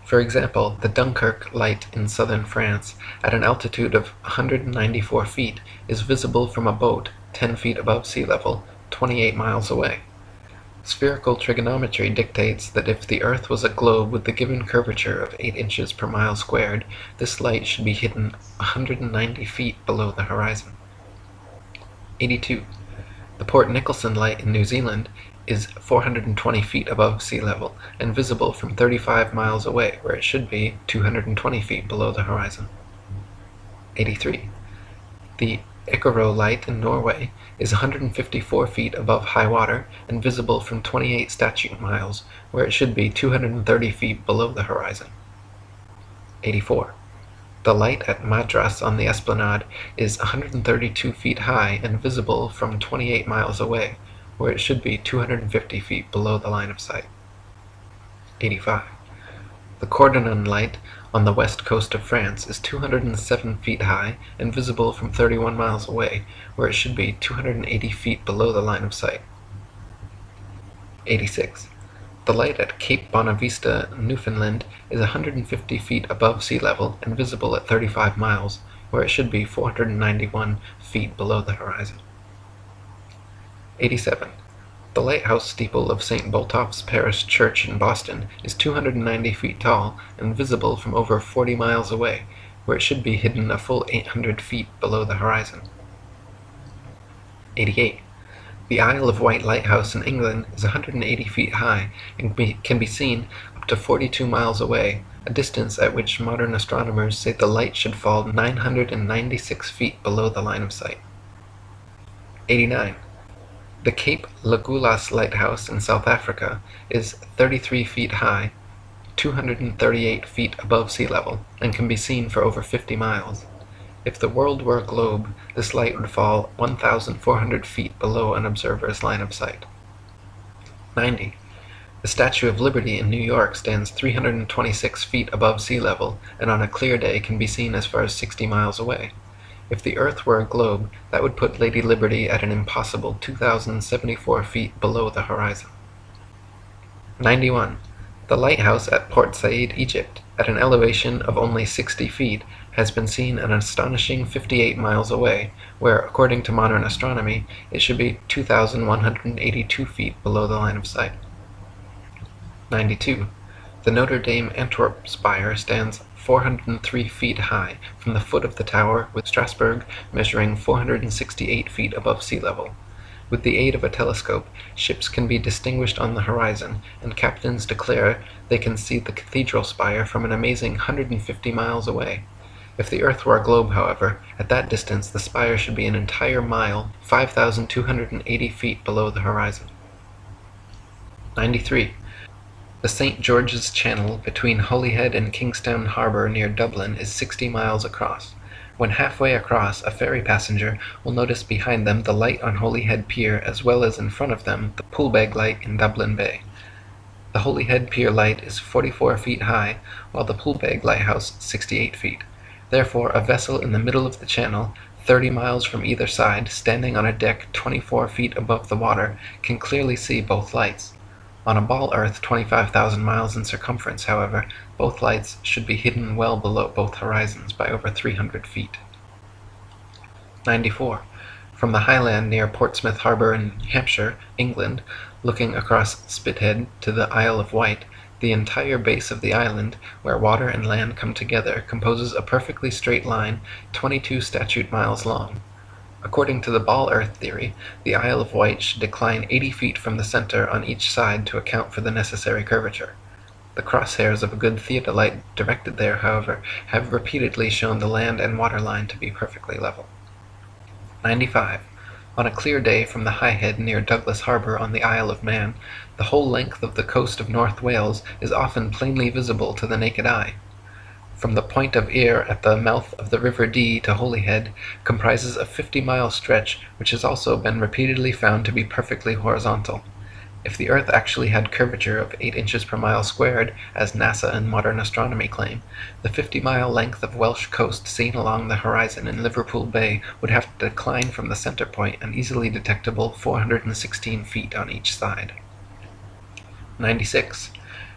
S1: For example, the Dunkirk light in southern France, at an altitude of 194 feet, is visible from a boat 10 feet above sea level, 28 miles away. Spherical trigonometry dictates that if the Earth was a globe with the given curvature of 8 inches per mile squared, this light should be hidden 190 feet below the horizon. 82. The Port Nicholson light in New Zealand is 420 feet above sea level and visible from 35 miles away, where it should be 220 feet below the horizon. 83. The Icaro light in Norway is 154 feet above high water and visible from 28 statute miles, where it should be 230 feet below the horizon. 84. The light at Madras on the Esplanade is 132 feet high and visible from 28 miles away, where it should be 250 feet below the line of sight. 85. The Cordonan light on the west coast of France is 207 feet high and visible from 31 miles away, where it should be 280 feet below the line of sight. 86. The light at Cape Bonavista, Newfoundland, is 150 feet above sea level and visible at 35 miles, where it should be 491 feet below the horizon. 87. The lighthouse steeple of St. Botolph's Parish Church in Boston is 290 feet tall and visible from over 40 miles away, where it should be hidden a full 800 feet below the horizon. 88. The Isle of Wight Lighthouse in England is 180 feet high and can be seen up to 42 miles away, a distance at which modern astronomers say the light should fall 996 feet below the line of sight. 89. The Cape Legolas Lighthouse in South Africa is 33 feet high, 238 feet above sea level, and can be seen for over 50 miles. If the world were a globe, this light would fall 1,400 feet below an observer's line of sight. 90. The Statue of Liberty in New York stands 326 feet above sea level, and on a clear day can be seen as far as 60 miles away. If the Earth were a globe, that would put Lady Liberty at an impossible 2,074 feet below the horizon. 91. The lighthouse at Port Said, Egypt, at an elevation of only 60 feet, has been seen an astonishing 58 miles away, where, according to modern astronomy, it should be 2,182 feet below the line of sight. 92. The Notre Dame Antwerp spire stands 403 feet high from the foot of the tower, with Strasbourg measuring 468 feet above sea level. With the aid of a telescope, ships can be distinguished on the horizon, and captains declare they can see the cathedral spire from an amazing 150 miles away. If the Earth were a globe, however, at that distance the spire should be an entire mile, 5,280 feet below the horizon. 93. The St. George's Channel between Holyhead and Kingstown Harbour near Dublin is 60 miles across. When halfway across, a ferry passenger will notice behind them the light on Holyhead Pier as well as in front of them the Poolbeg light in Dublin Bay. The Holyhead Pier light is 44 feet high, while the Poolbeg lighthouse 68 feet. Therefore, a vessel in the middle of the channel, 30 miles from either side, standing on a deck 24 feet above the water, can clearly see both lights. On a ball Earth 25,000 miles in circumference, however, both lights should be hidden well below both horizons by over 300 feet. 94. From the highland near Portsmouth Harbour in Hampshire, England, looking across Spithead to the Isle of Wight, the entire base of the island, where water and land come together, composes a perfectly straight line 22 statute miles long. According to the ball Earth theory, the Isle of Wight should decline 80 feet from the center on each side to account for the necessary curvature. The crosshairs of a good theodolite directed there, however, have repeatedly shown the land and water line to be perfectly level. 95. On a clear day from the High Head near Douglas Harbour on the Isle of Man, the whole length of the coast of North Wales is often plainly visible to the naked eye. From the Point of Ayr at the mouth of the River Dee to Holyhead comprises a 50-mile stretch which has also been repeatedly found to be perfectly horizontal. If the Earth actually had curvature of 8 inches per mile squared, as NASA and modern astronomy claim, the 50-mile length of Welsh coast seen along the horizon in Liverpool Bay would have to decline from the center point an easily detectable 416 feet on each side. 96.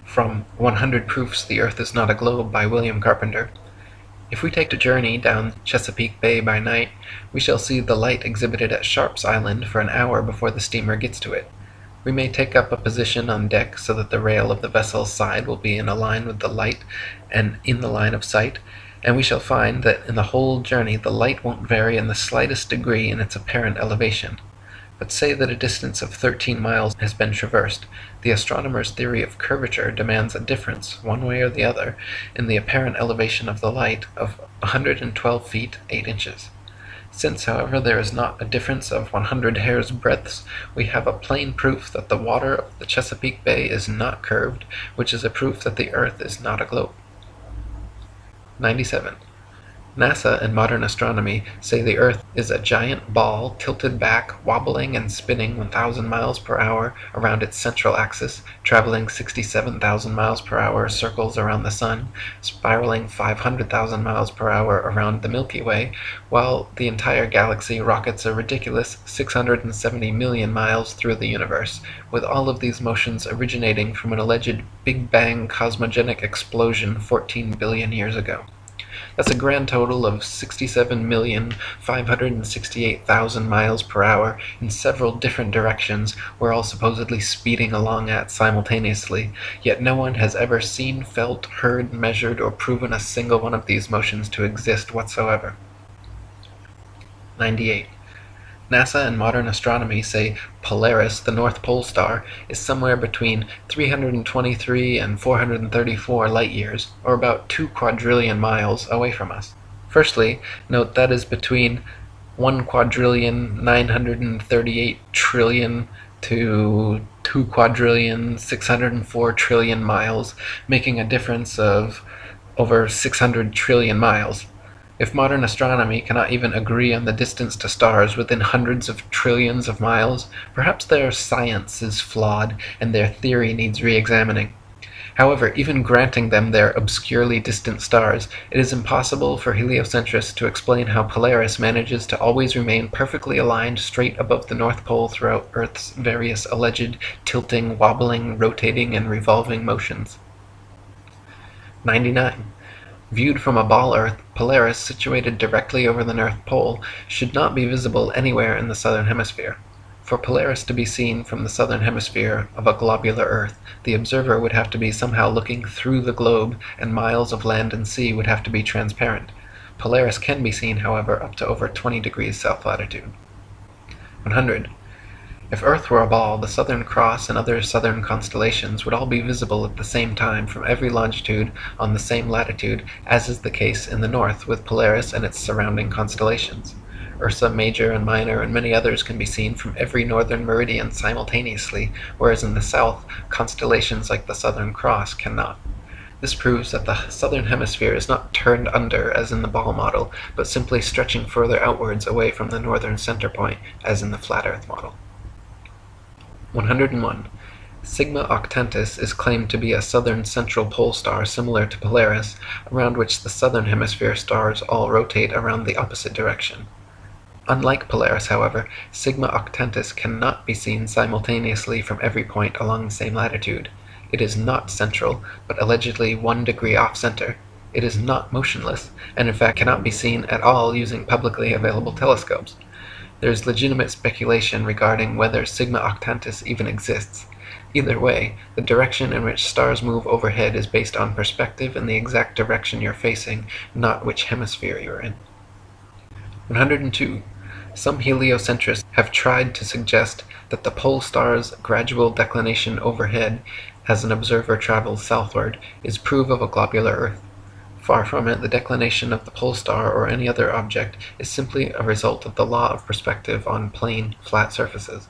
S1: From 100 Proofs the Earth is Not a Globe by William Carpenter. If we take a journey down Chesapeake Bay by night, we shall see the light exhibited at Sharp's Island for an hour before the steamer gets to it. We may take up a position on deck so that the rail of the vessel's side will be in a line with the light and in the line of sight, and we shall find that in the whole journey the light won't vary in the slightest degree in its apparent elevation. But say that a distance of 13 miles has been traversed, the astronomer's theory of curvature demands a difference, one way or the other, in the apparent elevation of the light of 112 feet 8 inches. Since, however, there is not a difference of 100 hair's breadths, we have a plain proof that the water of the Chesapeake Bay is not curved, which is a proof that the Earth is not a globe. 97. NASA and modern astronomy say the Earth is a giant ball tilted back, wobbling and spinning 1,000 miles per hour around its central axis, traveling 67,000 miles per hour circles around the Sun, spiraling 500,000 miles per hour around the Milky Way, while the entire galaxy rockets a ridiculous 670 million miles through the universe, with all of these motions originating from an alleged Big Bang cosmogenic explosion 14 billion years ago. That's a grand total of 67,568,000 miles per hour in several different directions we're all supposedly speeding along at simultaneously, yet no one has ever seen, felt, heard, measured, or proven a single one of these motions to exist whatsoever. 98. NASA and modern astronomy say Polaris, the North Pole star, is somewhere between 323 and 434 light-years, or about 2 quadrillion miles, away from us. Firstly, note that is between 1,938,000,000,000,000 to 2,604,000,000,000,000 miles, making a difference of over 600 trillion miles. If modern astronomy cannot even agree on the distance to stars within hundreds of trillions of miles, perhaps their science is flawed and their theory needs re-examining. However, even granting them their obscurely distant stars, it is impossible for heliocentrists to explain how Polaris manages to always remain perfectly aligned straight above the North Pole throughout Earth's various alleged tilting, wobbling, rotating, and revolving motions. 99. Viewed from a ball Earth, Polaris, situated directly over the North Pole, should not be visible anywhere in the southern hemisphere. For Polaris to be seen from the southern hemisphere of a globular Earth, the observer would have to be somehow looking through the globe, and miles of land and sea would have to be transparent. Polaris can be seen, however, up to over 20 degrees south latitude. 100. If Earth were a ball, the Southern Cross and other southern constellations would all be visible at the same time from every longitude on the same latitude, as is the case in the north with Polaris and its surrounding constellations. Ursa Major and Minor and many others can be seen from every northern meridian simultaneously, whereas in the south, constellations like the Southern Cross cannot. This proves that the southern hemisphere is not turned under as in the ball model, but simply stretching further outwards away from the northern center point as in the flat Earth model. 101. Sigma Octantis is claimed to be a southern central pole star similar to Polaris, around which the southern hemisphere stars all rotate around the opposite direction. Unlike Polaris, however, Sigma Octantis cannot be seen simultaneously from every point along the same latitude. It is not central, but allegedly 1 degree off-center. It is not motionless, and in fact cannot be seen at all using publicly available telescopes. There is legitimate speculation regarding whether Sigma Octantis even exists. Either way, the direction in which stars move overhead is based on perspective and the exact direction you're facing, not which hemisphere you're in. 102. Some heliocentrists have tried to suggest that the pole star's gradual declination overhead as an observer travels southward is proof of a globular Earth. Far from it, the declination of the pole star or any other object is simply a result of the law of perspective on plane, flat surfaces.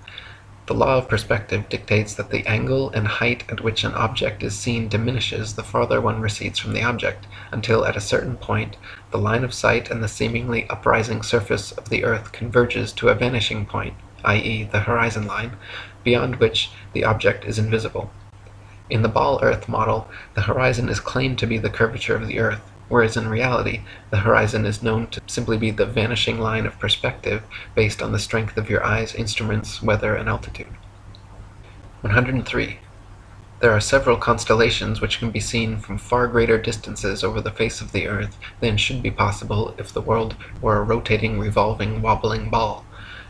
S1: The law of perspective dictates that the angle and height at which an object is seen diminishes the farther one recedes from the object, until at a certain point the line of sight and the seemingly uprising surface of the Earth converges to a vanishing point, i.e. the horizon line, beyond which the object is invisible. In the ball Earth model, the horizon is claimed to be the curvature of the Earth, whereas in reality, the horizon is known to simply be the vanishing line of perspective based on the strength of your eye's instruments, weather, and altitude. 103. There are several constellations which can be seen from far greater distances over the face of the Earth than should be possible if the world were a rotating, revolving, wobbling ball.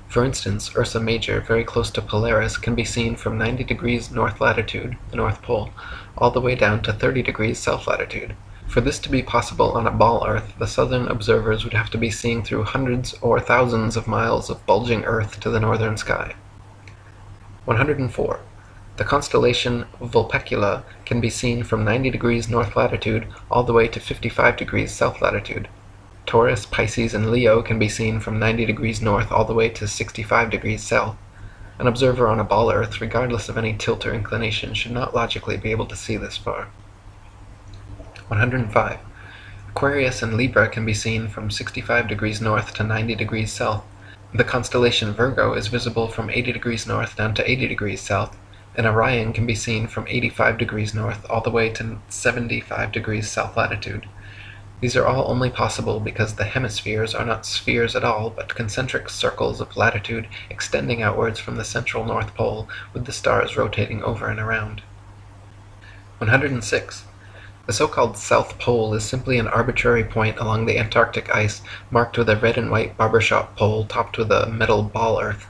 S1: For instance, Ursa Major, very close to Polaris, can be seen from 90 degrees north latitude, the North Pole, all the way down to 30 degrees south latitude. For this to be possible on a ball Earth, the southern observers would have to be seeing through hundreds or thousands of miles of bulging Earth to the northern sky. 104. The constellation Vulpecula can be seen from 90 degrees north latitude all the way to 55 degrees south latitude. Taurus, Pisces, and Leo can be seen from 90 degrees north all the way to 65 degrees south. An observer on a ball Earth, regardless of any tilt or inclination, should not logically be able to see this far. 105. Aquarius and Libra can be seen from 65 degrees north to 90 degrees south. The constellation Virgo is visible from 80 degrees north down to 80 degrees south, and Orion can be seen from 85 degrees north all the way to 75 degrees south latitude. These are all only possible because the hemispheres are not spheres at all, but concentric circles of latitude extending outwards from the central North Pole, with the stars rotating over and around. 106. The so-called South Pole is simply an arbitrary point along the Antarctic ice marked with a red and white barbershop pole topped with a metal ball Earth.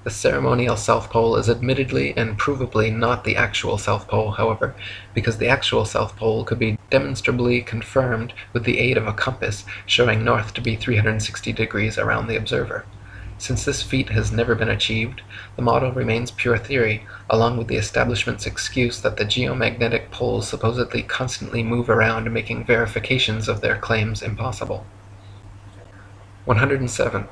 S1: The ceremonial South Pole is admittedly and provably not the actual South Pole, however, because the actual South Pole could be demonstrably confirmed with the aid of a compass showing north to be 360 degrees around the observer. Since this feat has never been achieved, the model remains pure theory, along with the establishment's excuse that the geomagnetic poles supposedly constantly move around, making verifications of their claims impossible. 107.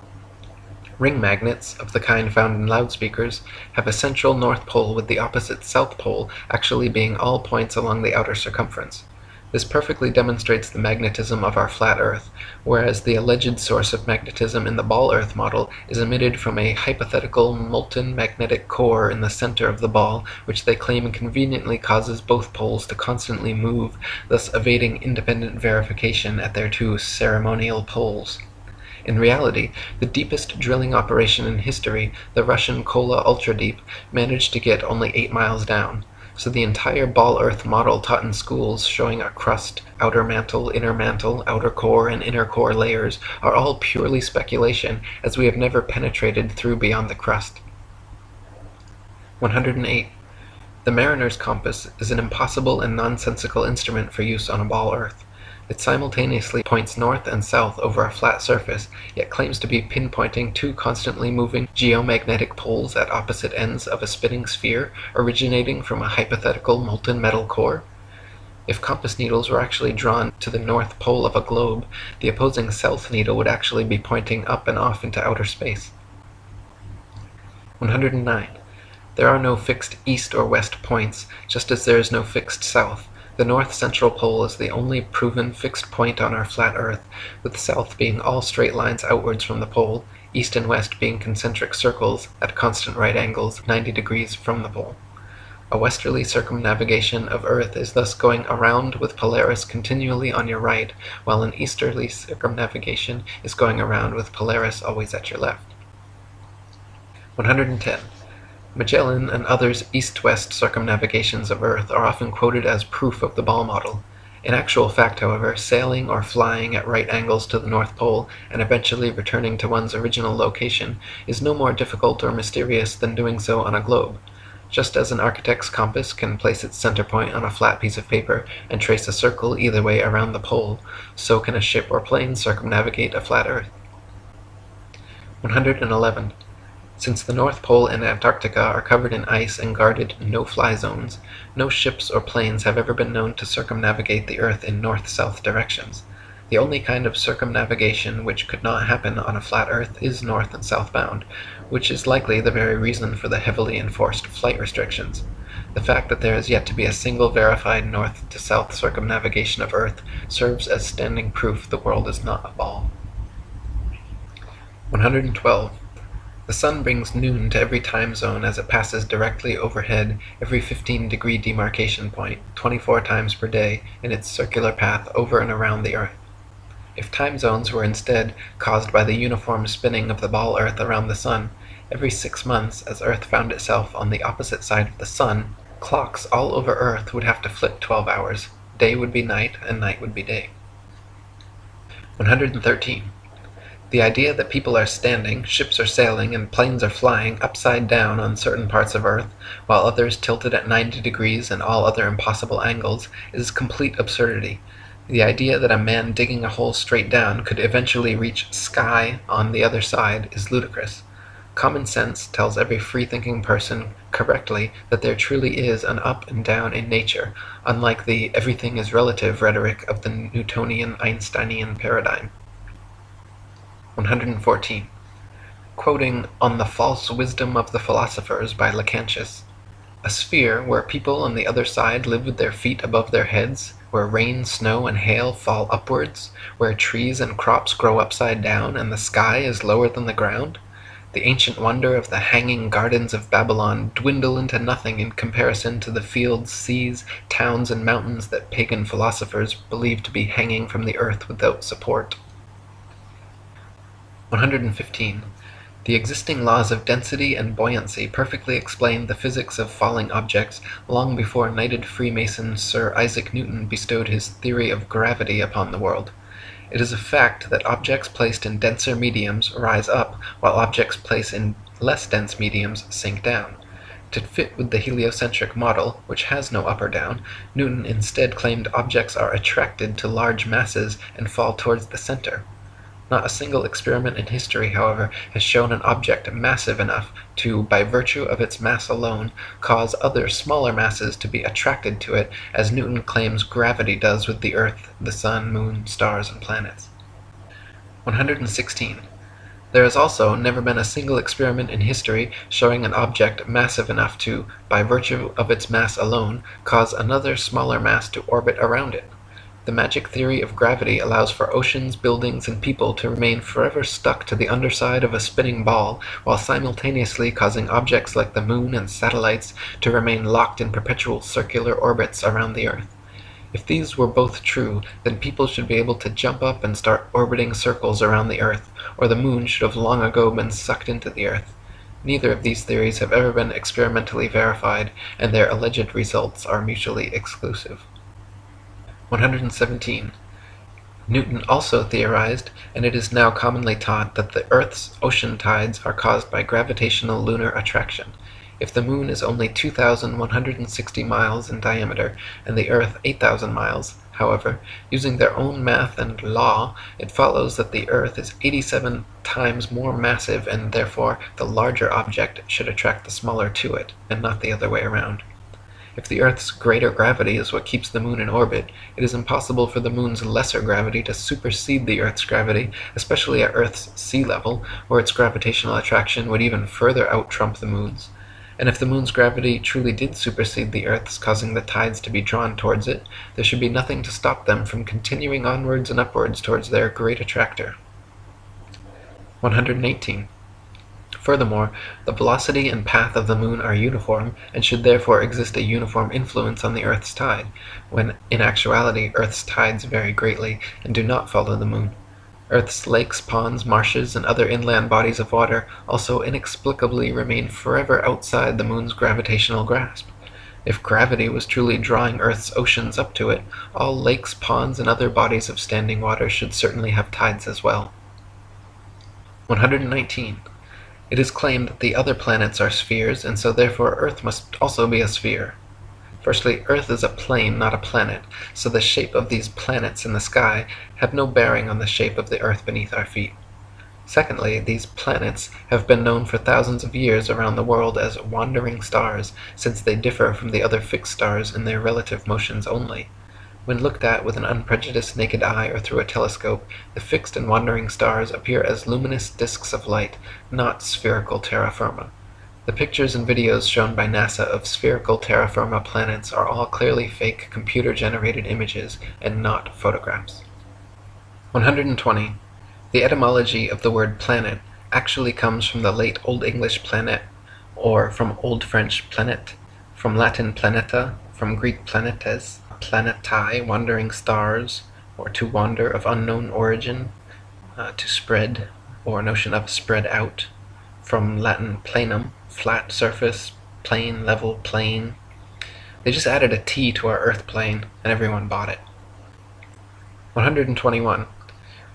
S1: Ring magnets, of the kind found in loudspeakers, have a central North Pole with the opposite South Pole actually being all points along the outer circumference. This perfectly demonstrates the magnetism of our flat Earth, whereas the alleged source of magnetism in the ball Earth model is emitted from a hypothetical molten magnetic core in the center of the ball, which they claim conveniently causes both poles to constantly move, thus evading independent verification at their two ceremonial poles. In reality, the deepest drilling operation in history, the Russian Kola Ultra Deep, managed to get only 8 miles down. So the entire ball Earth model taught in schools showing a crust, outer mantle, outer core, and inner core layers are all purely speculation, as we have never penetrated through beyond the crust. 108. The mariner's compass is an impossible and nonsensical instrument for use on a ball Earth. It simultaneously points north and south over a flat surface, yet claims to be pinpointing two constantly moving geomagnetic poles at opposite ends of a spinning sphere originating from a hypothetical molten metal core. If compass needles were actually drawn to the north pole of a globe, the opposing south needle would actually be pointing up and off into outer space. 109. There are no fixed east or west points, just as there is no fixed south. The north central pole is the only proven fixed point on our flat Earth, with south being all straight lines outwards from the pole, east and west being concentric circles at constant right angles 90 degrees from the pole. A westerly circumnavigation of Earth is thus going around with Polaris continually on your right, while an easterly circumnavigation is going around with Polaris always at your left. 110. Magellan and others' east-west circumnavigations of Earth are often quoted as proof of the ball model. In actual fact, however, sailing or flying at right angles to the North Pole and eventually returning to one's original location is no more difficult or mysterious than doing so on a globe. Just as an architect's compass can place its center point on a flat piece of paper and trace a circle either way around the pole, so can a ship or plane circumnavigate a flat Earth. 111. Since the North Pole and Antarctica are covered in ice and guarded no-fly zones, no ships or planes have ever been known to circumnavigate the Earth in north-south directions. The only kind of circumnavigation which could not happen on a flat Earth is north and southbound, which is likely the very reason for the heavily enforced flight restrictions. The fact that there is yet to be a single verified north-to-south circumnavigation of Earth serves as standing proof the world is not a ball. 112. The sun brings noon to every time zone as it passes directly overhead every 15-degree demarcation point, 24 times per day, in its circular path over and around the Earth. If time zones were instead caused by the uniform spinning of the ball Earth around the sun, every 6 months, as Earth found itself on the opposite side of the sun, clocks all over Earth would have to flip 12 hours. Day would be night, and night would be day. 113. The idea that people are standing, ships are sailing, and planes are flying upside down on certain parts of Earth, while others tilted at 90 degrees and all other impossible angles, is complete absurdity. The idea that a man digging a hole straight down could eventually reach sky on the other side is ludicrous. Common sense tells every free-thinking person correctly that there truly is an up and down in nature, unlike the everything is relative rhetoric of the Newtonian Einsteinian paradigm. 114. Quoting On the False Wisdom of the Philosophers by Lactantius, a sphere where people on the other side live with their feet above their heads, where rain, snow, and hail fall upwards, where trees and crops grow upside down, and the sky is lower than the ground, the ancient wonder of the hanging gardens of Babylon dwindle into nothing in comparison to the fields, seas, towns, and mountains that pagan philosophers believe to be hanging from the earth without support. 115. The existing laws of density and buoyancy perfectly explained the physics of falling objects long before knighted Freemason Sir Isaac Newton bestowed his theory of gravity upon the world. It is a fact that objects placed in denser mediums rise up, while objects placed in less dense mediums sink down. To fit with the heliocentric model, which has no up or down, Newton instead claimed objects are attracted to large masses and fall towards the center. Not a single experiment in history, however, has shown an object massive enough to, by virtue of its mass alone, cause other smaller masses to be attracted to it, as Newton claims gravity does with the Earth, the Sun, Moon, stars, and planets. 116. There has also never been a single experiment in history showing an object massive enough to, by virtue of its mass alone, cause another smaller mass to orbit around it. The magic theory of gravity allows for oceans, buildings, and people to remain forever stuck to the underside of a spinning ball, while simultaneously causing objects like the moon and satellites to remain locked in perpetual circular orbits around the Earth. If these were both true, then people should be able to jump up and start orbiting circles around the Earth, or the moon should have long ago been sucked into the Earth. Neither of these theories have ever been experimentally verified, and their alleged results are mutually exclusive. 117. Newton also theorized, and it is now commonly taught, that the Earth's ocean tides are caused by gravitational lunar attraction. If the moon is only 2,160 miles in diameter, and the Earth 8,000 miles, However, using their own math and law, it follows that the Earth is 87 times more massive and therefore the larger object should attract the smaller to it, and not the other way around. If the Earth's greater gravity is what keeps the Moon in orbit, it is impossible for the Moon's lesser gravity to supersede the Earth's gravity, especially at Earth's sea level, where its gravitational attraction would even further out-trump the Moon's. And if the Moon's gravity truly did supersede the Earth's, causing the tides to be drawn towards it, there should be nothing to stop them from continuing onwards and upwards towards their great attractor. 118. Furthermore, the velocity and path of the Moon are uniform, and should therefore exist a uniform influence on the Earth's tide, when in actuality Earth's tides vary greatly and do not follow the Moon. Earth's lakes, ponds, marshes, and other inland bodies of water also inexplicably remain forever outside the Moon's gravitational grasp. If gravity was truly drawing Earth's oceans up to it, all lakes, ponds, and other bodies of standing water should certainly have tides as well. 119. It is claimed that the other planets are spheres, and so therefore Earth must also be a sphere. Firstly, Earth is a plane, not a planet, so the shape of these planets in the sky have no bearing on the shape of the Earth beneath our feet. Secondly, these planets have been known for thousands of years around the world as wandering stars, since they differ from the other fixed stars in their relative motions only. When looked at with an unprejudiced naked eye or through a telescope, the fixed and wandering stars appear as luminous disks of light, not spherical terra firma. The pictures and videos shown by NASA of spherical terra firma planets are all clearly fake computer-generated images and not photographs. 120. The etymology of the word planet actually comes from the late Old English planet, or from Old French planet, from Latin planeta, from Greek planetes, planetae, wandering stars, or to wander of unknown origin, to spread, or notion of spread out, from Latin planum, flat surface, plane, level, plane. They just added a T to our Earth plane, and everyone bought it. 121.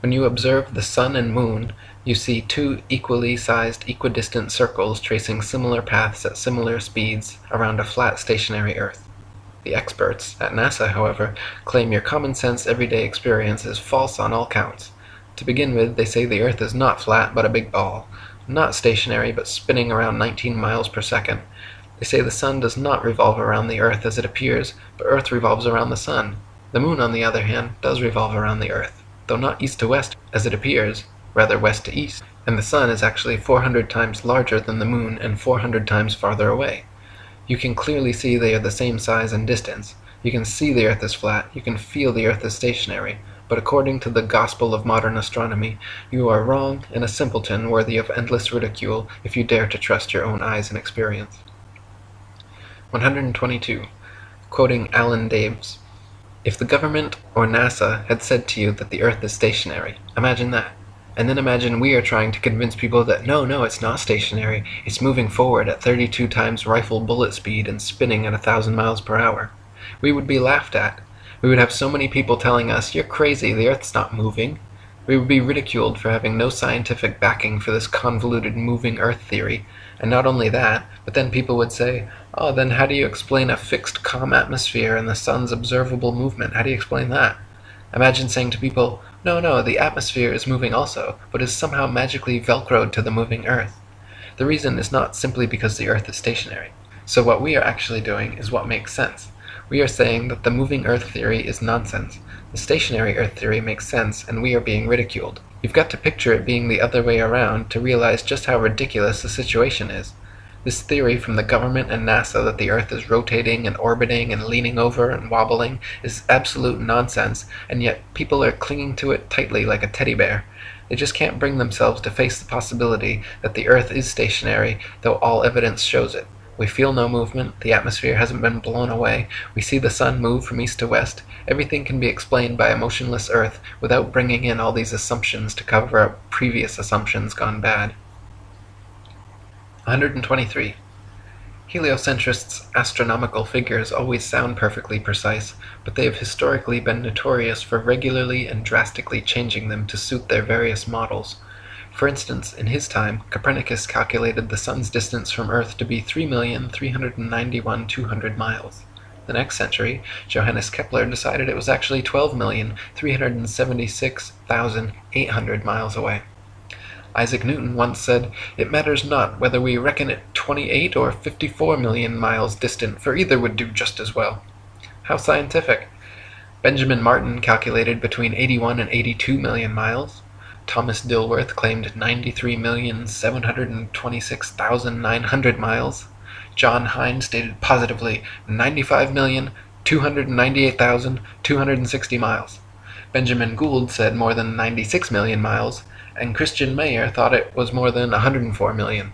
S1: When you observe the Sun and Moon, you see two equally sized equidistant circles tracing similar paths at similar speeds around a flat stationary Earth. The experts at NASA, however, claim your common-sense everyday experience is false on all counts. To begin with, they say the Earth is not flat but a big ball, not stationary but spinning around 19 miles per second. They say the Sun does not revolve around the Earth as it appears, but Earth revolves around the Sun. The Moon, on the other hand, does revolve around the Earth, though not east to west as it appears, rather west to east, and the Sun is actually 400 times larger than the Moon and 400 times farther away. You can clearly see they are the same size and distance. You can see the Earth is flat, you can feel the Earth is stationary, but according to the gospel of modern astronomy, you are wrong and a simpleton worthy of endless ridicule if you dare to trust your own eyes and experience. 122. Quoting Alan Daves, "If the government or NASA had said to you that the Earth is stationary, imagine that. And then imagine we are trying to convince people that no, it's not stationary, it's moving forward at 32 times rifle bullet speed and spinning at 1,000 miles per hour. We would be laughed at. We would have so many people telling us, you're crazy, the Earth's not moving. We would be ridiculed for having no scientific backing for this convoluted moving Earth theory. And not only that, but then people would say, oh, then how do you explain a fixed calm atmosphere and the sun's observable movement? How do you explain that? Imagine saying to people, no, the atmosphere is moving also, but is somehow magically velcroed to the moving Earth. The reason is not simply because the Earth is stationary. So what we are actually doing is what makes sense. We are saying that the moving Earth theory is nonsense. The stationary Earth theory makes sense, and we are being ridiculed. You've got to picture it being the other way around to realize just how ridiculous the situation is. This theory from the government and NASA that the Earth is rotating and orbiting and leaning over and wobbling is absolute nonsense, and yet people are clinging to it tightly like a teddy bear. They just can't bring themselves to face the possibility that the Earth is stationary, though all evidence shows it. We feel no movement, the atmosphere hasn't been blown away, we see the sun move from east to west. Everything can be explained by a motionless Earth without bringing in all these assumptions to cover up previous assumptions gone bad. 123. Heliocentrists' astronomical figures always sound perfectly precise, but they have historically been notorious for regularly and drastically changing them to suit their various models. For instance, in his time, Copernicus calculated the sun's distance from Earth to be 3,391,200 miles. The next century, Johannes Kepler decided it was actually 12,376,800 miles away. Isaac Newton once said, "It matters not whether we reckon it 28 or 54 million miles distant, for either would do just as well." How scientific! Benjamin Martin calculated between 81 and 82 million miles. Thomas Dilworth claimed 93,726,900 miles. John Hind stated positively 95,298,260 miles. Benjamin Gould said more than 96 million miles, and Christian Mayer thought it was more than 104 million.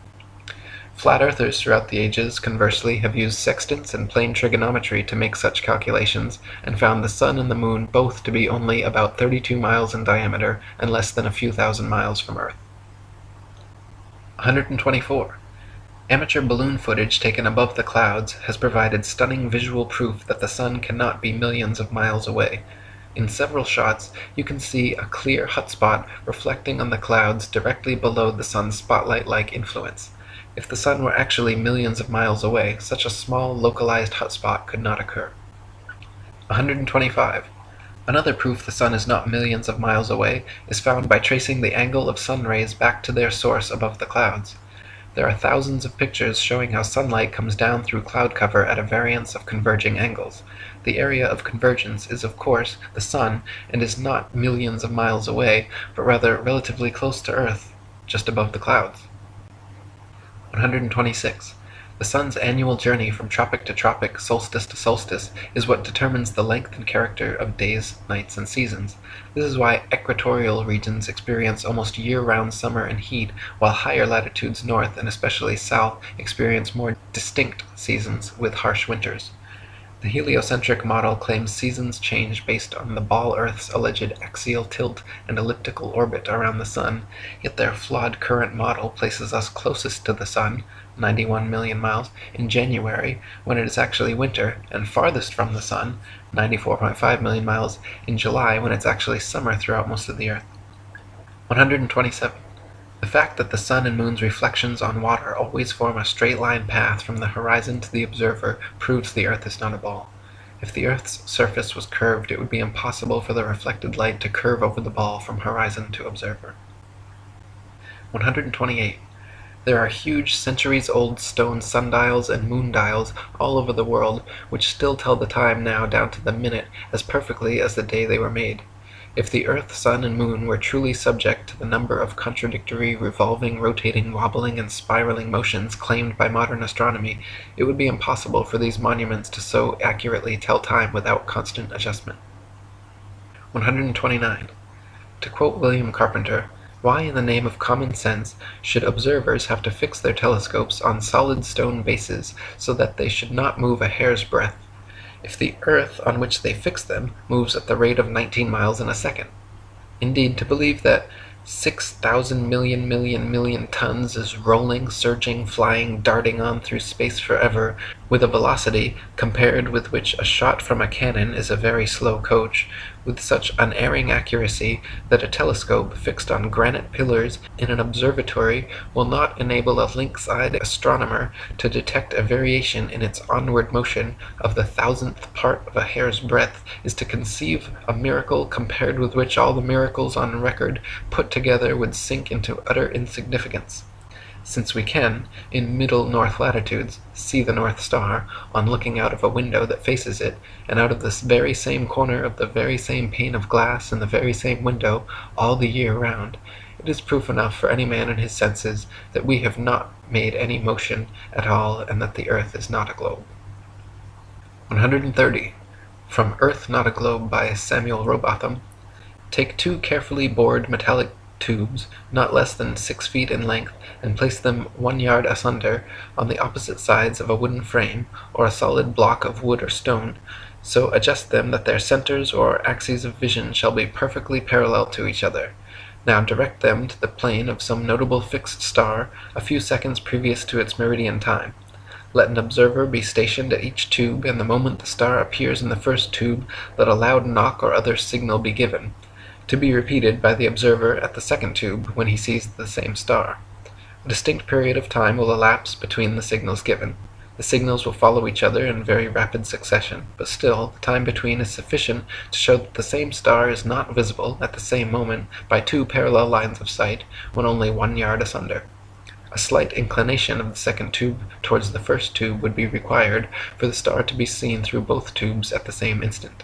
S1: Flat earthers throughout the ages, conversely, have used sextants and plane trigonometry to make such calculations, and found the sun and the moon both to be only about 32 miles in diameter and less than a few thousand miles from Earth. 124. Amateur balloon footage taken above the clouds has provided stunning visual proof that the sun cannot be millions of miles away. In several shots, you can see a clear hot spot reflecting on the clouds directly below the sun's spotlight-like influence. If the sun were actually millions of miles away, such a small, localized hot spot could not occur. 125. Another proof the sun is not millions of miles away is found by tracing the angle of sun rays back to their source above the clouds. There are thousands of pictures showing how sunlight comes down through cloud cover at a variance of converging angles. The area of convergence is, of course, the sun, and is not millions of miles away, but rather relatively close to Earth, just above the clouds. 126. The sun's annual journey from tropic to tropic, solstice to solstice, is what determines the length and character of days, nights, and seasons. This is why equatorial regions experience almost year-round summer and heat, while higher latitudes north and especially south experience more distinct seasons with harsh winters. The heliocentric model claims seasons change based on the ball Earth's alleged axial tilt and elliptical orbit around the sun, yet their flawed current model places us closest to the sun, 91 million miles, in January, when it is actually winter, and farthest from the sun, 94.5 million miles, in July, when it's actually summer throughout most of the Earth. 127. The fact that the sun and moon's reflections on water always form a straight-line path from the horizon to the observer proves the Earth is not a ball. If the Earth's surface was curved, it would be impossible for the reflected light to curve over the ball from horizon to observer. 128. There are huge centuries-old stone sundials and moondials all over the world which still tell the time now down to the minute as perfectly as the day they were made. If the Earth, Sun, and Moon were truly subject to the number of contradictory, revolving, rotating, wobbling, and spiraling motions claimed by modern astronomy, it would be impossible for these monuments to so accurately tell time without constant adjustment. 129. To quote William Carpenter, "Why in the name of common sense should observers have to fix their telescopes on solid stone bases so that they should not move a hair's breadth, if the Earth on which they fix them moves at the rate of 19 miles in a second? Indeed, to believe that 6,000 million tons is rolling, surging, flying, darting on through space forever, with a velocity compared with which a shot from a cannon is a very slow coach, with such unerring accuracy that a telescope fixed on granite pillars in an observatory will not enable a lynx-eyed astronomer to detect a variation in its onward motion of the thousandth part of a hair's breadth, is to conceive a miracle compared with which all the miracles on record put together would sink into utter insignificance. Since we can, in middle north latitudes, see the North Star, on looking out of a window that faces it, and out of this very same corner of the very same pane of glass in the very same window, all the year round, it is proof enough for any man in his senses that we have not made any motion at all, and that the Earth is not a globe." 130. From Earth Not a Globe by Samuel Rowbotham. Take 2 carefully bored metallic tubes, not less than 6 feet in length, and place them 1 yard asunder on the opposite sides of a wooden frame, or a solid block of wood or stone, so adjust them that their centers or axes of vision shall be perfectly parallel to each other. Now direct them to the plane of some notable fixed star a few seconds previous to its meridian time. Let an observer be stationed at each tube, and the moment the star appears in the first tube, let a loud knock or other signal be given, to be repeated by the observer at the second tube when he sees the same star. A distinct period of time will elapse between the signals given. The signals will follow each other in very rapid succession, but still the time between is sufficient to show that the same star is not visible at the same moment by two parallel lines of sight when only 1 yard asunder. A slight inclination of the second tube towards the first tube would be required for the star to be seen through both tubes at the same instant.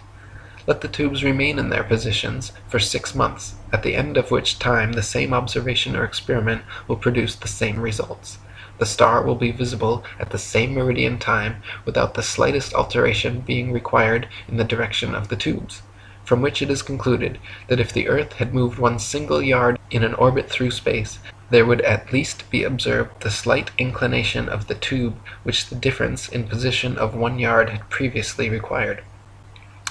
S1: Let the tubes remain in their positions for 6 months, at the end of which time the same observation or experiment will produce the same results. The star will be visible at the same meridian time without the slightest alteration being required in the direction of the tubes, from which it is concluded that if the earth had moved 1 single yard in an orbit through space, there would at least be observed the slight inclination of the tube which the difference in position of 1 yard had previously required.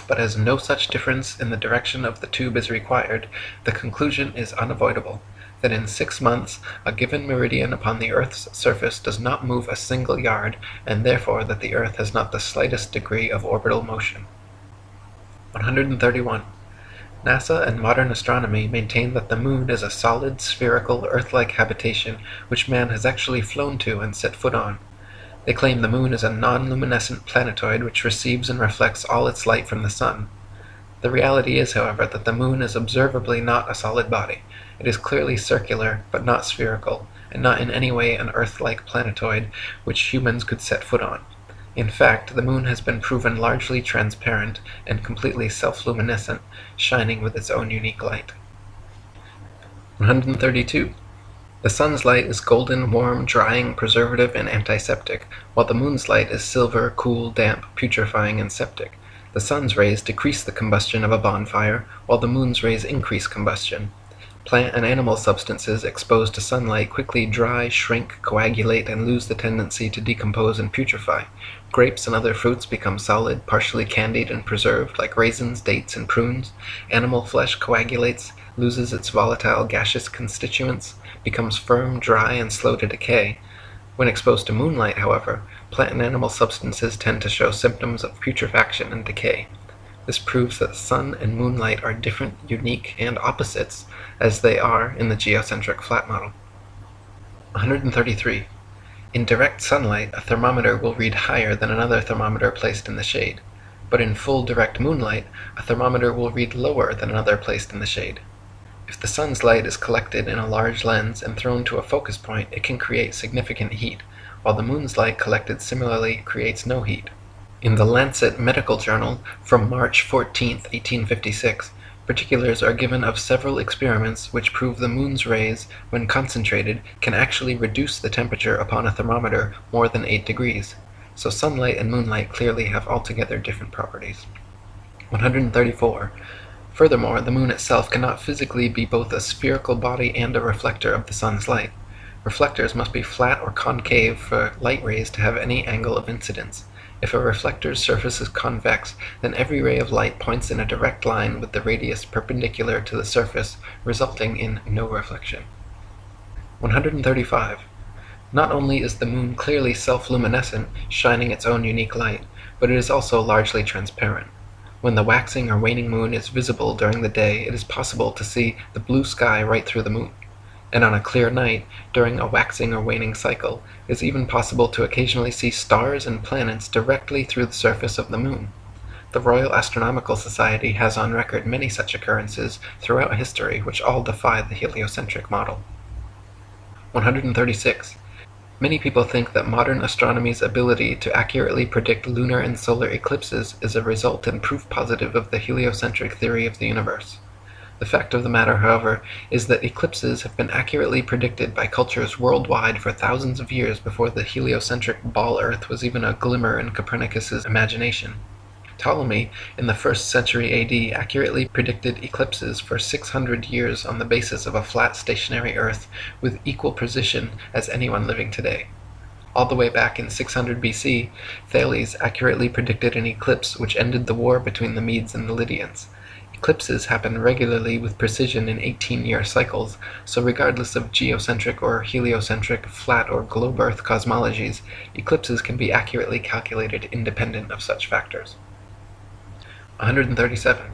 S1: But as no such difference in the direction of the tube is required, the conclusion is unavoidable, that in 6 months a given meridian upon the earth's surface does not move a single yard, and therefore that the earth has not the slightest degree of orbital motion. 131. NASA and modern astronomy maintain that the moon is a solid, spherical, Earth-like habitation which man has actually flown to and set foot on. They claim the moon is a non-luminescent planetoid which receives and reflects all its light from the sun. The reality is, however, that the moon is observably not a solid body. It is clearly circular, but not spherical, and not in any way an Earth-like planetoid which humans could set foot on. In fact, the moon has been proven largely transparent and completely self-luminescent, shining with its own unique light. 132. The sun's light is golden, warm, drying, preservative, and antiseptic, while the moon's light is silver, cool, damp, putrefying, and septic. The sun's rays decrease the combustion of a bonfire, while the moon's rays increase combustion. Plant and animal substances exposed to sunlight quickly dry, shrink, coagulate, and lose the tendency to decompose and putrefy. Grapes and other fruits become solid, partially candied and preserved, like raisins, dates, and prunes. Animal flesh coagulates, loses its volatile gaseous constituents, becomes firm, dry, and slow to decay. When exposed to moonlight, however, plant and animal substances tend to show symptoms of putrefaction and decay. This proves that sun and moonlight are different, unique, and opposites, as they are in the geocentric flat model. 133. In direct sunlight, a thermometer will read higher than another thermometer placed in the shade, but in full direct moonlight, a thermometer will read lower than another placed in the shade. If the sun's light is collected in a large lens and thrown to a focus point, it can create significant heat, while the moon's light collected similarly creates no heat. In the Lancet Medical Journal from March 14, 1856, particulars are given of several experiments which prove the moon's rays, when concentrated, can actually reduce the temperature upon a thermometer more than 8 degrees. So sunlight and moonlight clearly have altogether different properties. 134. Furthermore, the moon itself cannot physically be both a spherical body and a reflector of the sun's light. Reflectors must be flat or concave for light rays to have any angle of incidence. If a reflector's surface is convex, then every ray of light points in a direct line with the radius perpendicular to the surface, resulting in no reflection. 135. Not only is the moon clearly self-luminescent, shining its own unique light, but it is also largely transparent. When the waxing or waning moon is visible during the day, it is possible to see the blue sky right through the moon. And on a clear night, during a waxing or waning cycle, it is even possible to occasionally see stars and planets directly through the surface of the moon. The Royal Astronomical Society has on record many such occurrences throughout history which all defy the heliocentric model. 136. Many people think that modern astronomy's ability to accurately predict lunar and solar eclipses is a result and proof positive of the heliocentric theory of the universe. The fact of the matter, however, is that eclipses have been accurately predicted by cultures worldwide for thousands of years before the heliocentric ball Earth was even a glimmer in Copernicus's imagination. Ptolemy, in the 1st century AD, accurately predicted eclipses for 600 years on the basis of a flat stationary Earth with equal precision as anyone living today. All the way back in 600 BC, Thales accurately predicted an eclipse which ended the war between the Medes and the Lydians. Eclipses happen regularly with precision in 18-year cycles, so regardless of geocentric or heliocentric, flat or globe Earth cosmologies, eclipses can be accurately calculated independent of such factors. 137.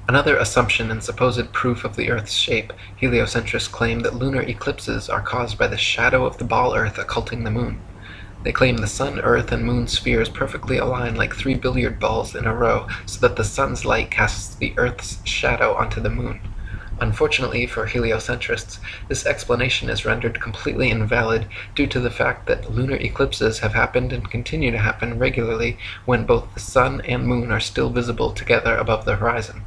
S1: Another assumption and supposed proof of the Earth's shape, heliocentrists claim that lunar eclipses are caused by the shadow of the ball Earth occulting the moon. They claim the Sun, Earth, and Moon spheres perfectly align like 3 billiard balls in a row, so that the Sun's light casts the Earth's shadow onto the Moon. Unfortunately for heliocentrists, this explanation is rendered completely invalid due to the fact that lunar eclipses have happened and continue to happen regularly when both the Sun and Moon are still visible together above the horizon.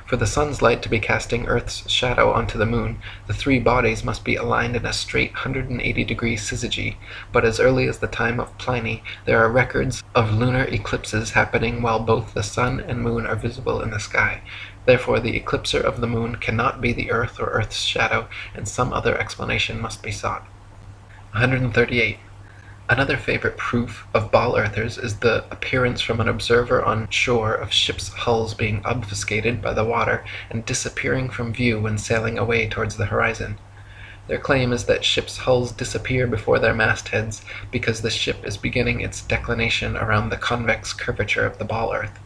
S1: For the Sun's light to be casting Earth's shadow onto the Moon, the three bodies must be aligned in a straight 180-degree syzygy, but as early as the time of Pliny, there are records of lunar eclipses happening while both the Sun and Moon are visible in the sky. Therefore, the eclipser of the Moon cannot be the Earth or Earth's shadow, and some other explanation must be sought. 138. Another favorite proof of ball-earthers is the appearance from an observer on shore of ships' hulls being obfuscated by the water and disappearing from view when sailing away towards the horizon. Their claim is that ships' hulls disappear before their mastheads because the ship is beginning its declination around the convex curvature of the ball-earth.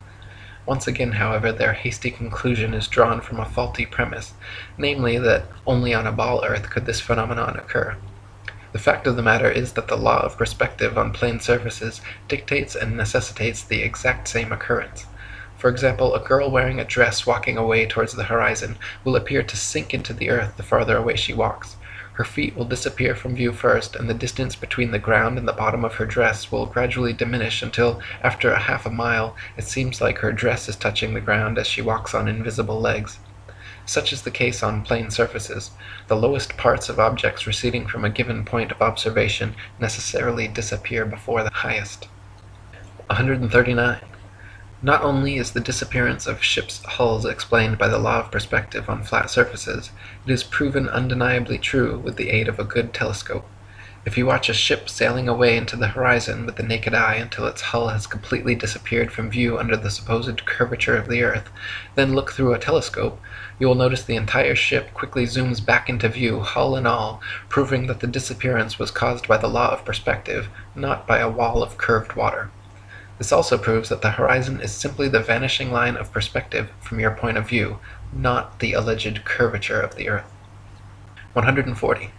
S1: Once again, however, their hasty conclusion is drawn from a faulty premise, namely that only on a ball-earth could this phenomenon occur. The fact of the matter is that the law of perspective on plane surfaces dictates and necessitates the exact same occurrence. For example, a girl wearing a dress walking away towards the horizon will appear to sink into the earth the farther away she walks. Her feet will disappear from view first, and the distance between the ground and the bottom of her dress will gradually diminish until, after a half a mile, it seems like her dress is touching the ground as she walks on invisible legs. Such is the case on plane surfaces. The lowest parts of objects receding from a given point of observation necessarily disappear before the highest. 139. Not only is the disappearance of ships' hulls explained by the law of perspective on flat surfaces, it is proven undeniably true with the aid of a good telescope. If you watch a ship sailing away into the horizon with the naked eye until its hull has completely disappeared from view under the supposed curvature of the earth, then look through a telescope, you will notice the entire ship quickly zooms back into view, hull and all, proving that the disappearance was caused by the law of perspective, not by a wall of curved water. This also proves that the horizon is simply the vanishing line of perspective from your point of view, not the alleged curvature of the earth. 140.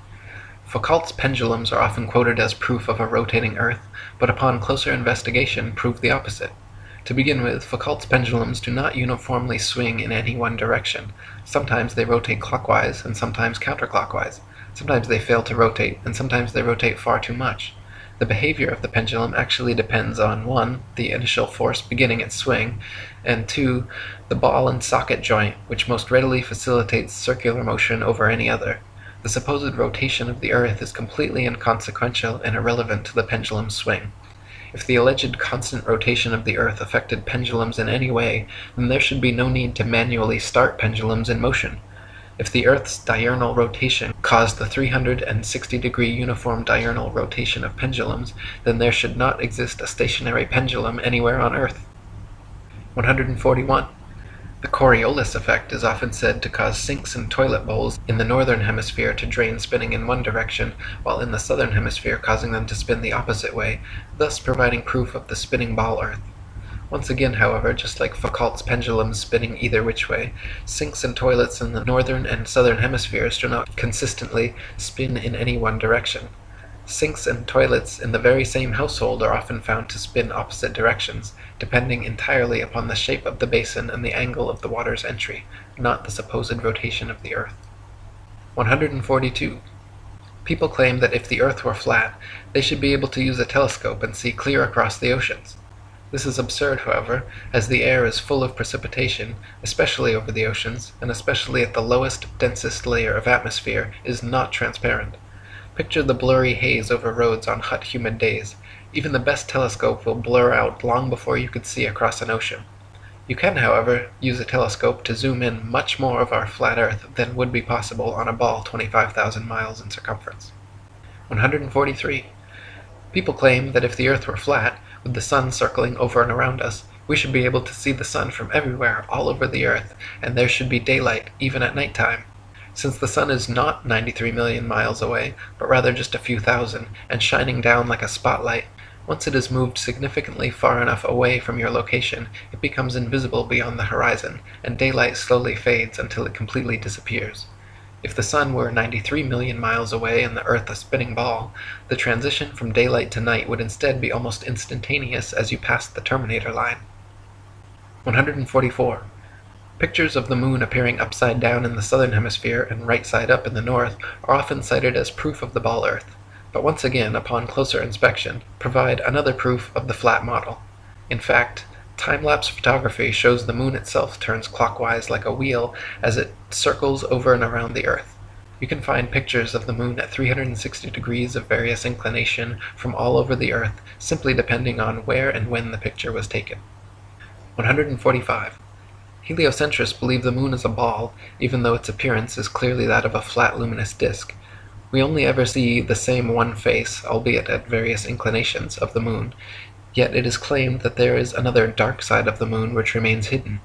S1: Foucault's pendulums are often quoted as proof of a rotating earth, but upon closer investigation prove the opposite. To begin with, Foucault's pendulums do not uniformly swing in any one direction. Sometimes they rotate clockwise and sometimes counterclockwise. Sometimes they fail to rotate, and sometimes they rotate far too much. The behavior of the pendulum actually depends on 1. The initial force beginning its swing, and 2. The ball and socket joint, which most readily facilitates circular motion over any other. The supposed rotation of the earth is completely inconsequential and irrelevant to the pendulum's swing. If the alleged constant rotation of the earth affected pendulums in any way, then there should be no need to manually start pendulums in motion. If the earth's diurnal rotation caused the 360-degree uniform diurnal rotation of pendulums, then there should not exist a stationary pendulum anywhere on earth. 141. The Coriolis effect is often said to cause sinks in toilet bowls in the northern hemisphere to drain spinning in one direction, while in the southern hemisphere causing them to spin the opposite way, thus providing proof of the spinning ball earth. Once again, however, just like Foucault's pendulums spinning either which way, sinks and toilets in the northern and southern hemispheres do not consistently spin in any one direction. Sinks and toilets in the very same household are often found to spin opposite directions, depending entirely upon the shape of the basin and the angle of the water's entry, not the supposed rotation of the earth. 142. People claim that if the earth were flat, they should be able to use a telescope and see clear across the oceans. This is absurd, however, as the air is full of precipitation, especially over the oceans, and especially at the lowest, densest layer of atmosphere, is not transparent. Picture the blurry haze over roads on hot, humid days. Even the best telescope will blur out long before you could see across an ocean. You can, however, use a telescope to zoom in much more of our flat Earth than would be possible on a ball 25,000 miles in circumference. 143. People claim that if the Earth were flat, with the sun circling over and around us, we should be able to see the sun from everywhere, all over the Earth, and there should be daylight, even at night time. Since the sun is not 93 million miles away, but rather just a few thousand, and shining down like a spotlight, once it is moved significantly far enough away from your location, it becomes invisible beyond the horizon, and daylight slowly fades until it completely disappears. If the sun were 93 million miles away and the Earth a spinning ball, the transition from daylight to night would instead be almost instantaneous as you passed the terminator line. 144. Pictures of the moon appearing upside down in the southern hemisphere and right side up in the north are often cited as proof of the ball Earth, but once again, upon closer inspection, provide another proof of the flat model. In fact, time-lapse photography shows the moon itself turns clockwise like a wheel as it circles over and around the Earth. You can find pictures of the moon at 360 degrees of various inclination from all over the Earth, simply depending on where and when the picture was taken. 145. Heliocentrists believe the moon is a ball, even though its appearance is clearly that of a flat luminous disk. We only ever see the same one face, albeit at various inclinations, of the moon, yet it is claimed that there is another dark side of the moon which remains hidden.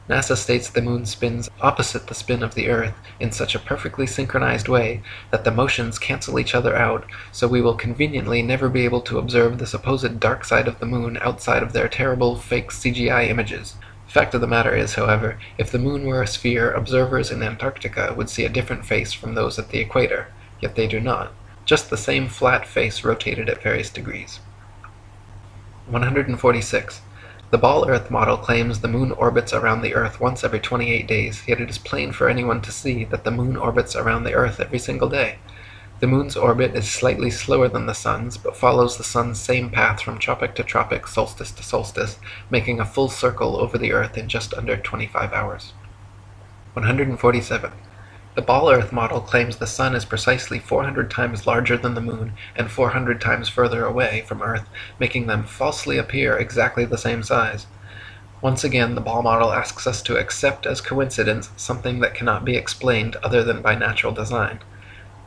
S1: NASA states the moon spins opposite the spin of the Earth in such a perfectly synchronized way that the motions cancel each other out, so we will conveniently never be able to observe the supposed dark side of the moon outside of their terrible fake CGI images. Fact of the matter is, however, if the moon were a sphere, observers in Antarctica would see a different face from those at the equator, yet they do not. Just the same flat face rotated at various degrees. 146. The ball Earth model claims the moon orbits around the Earth once every 28 days, yet it is plain for anyone to see that the moon orbits around the Earth every single day. The moon's orbit is slightly slower than the sun's, but follows the sun's same path from tropic to tropic, solstice to solstice, making a full circle over the Earth in just under 25 hours. 147. The ball Earth model claims the sun is precisely 400 times larger than the moon and 400 times further away from Earth, making them falsely appear exactly the same size. Once again, the ball model asks us to accept as coincidence something that cannot be explained other than by natural design.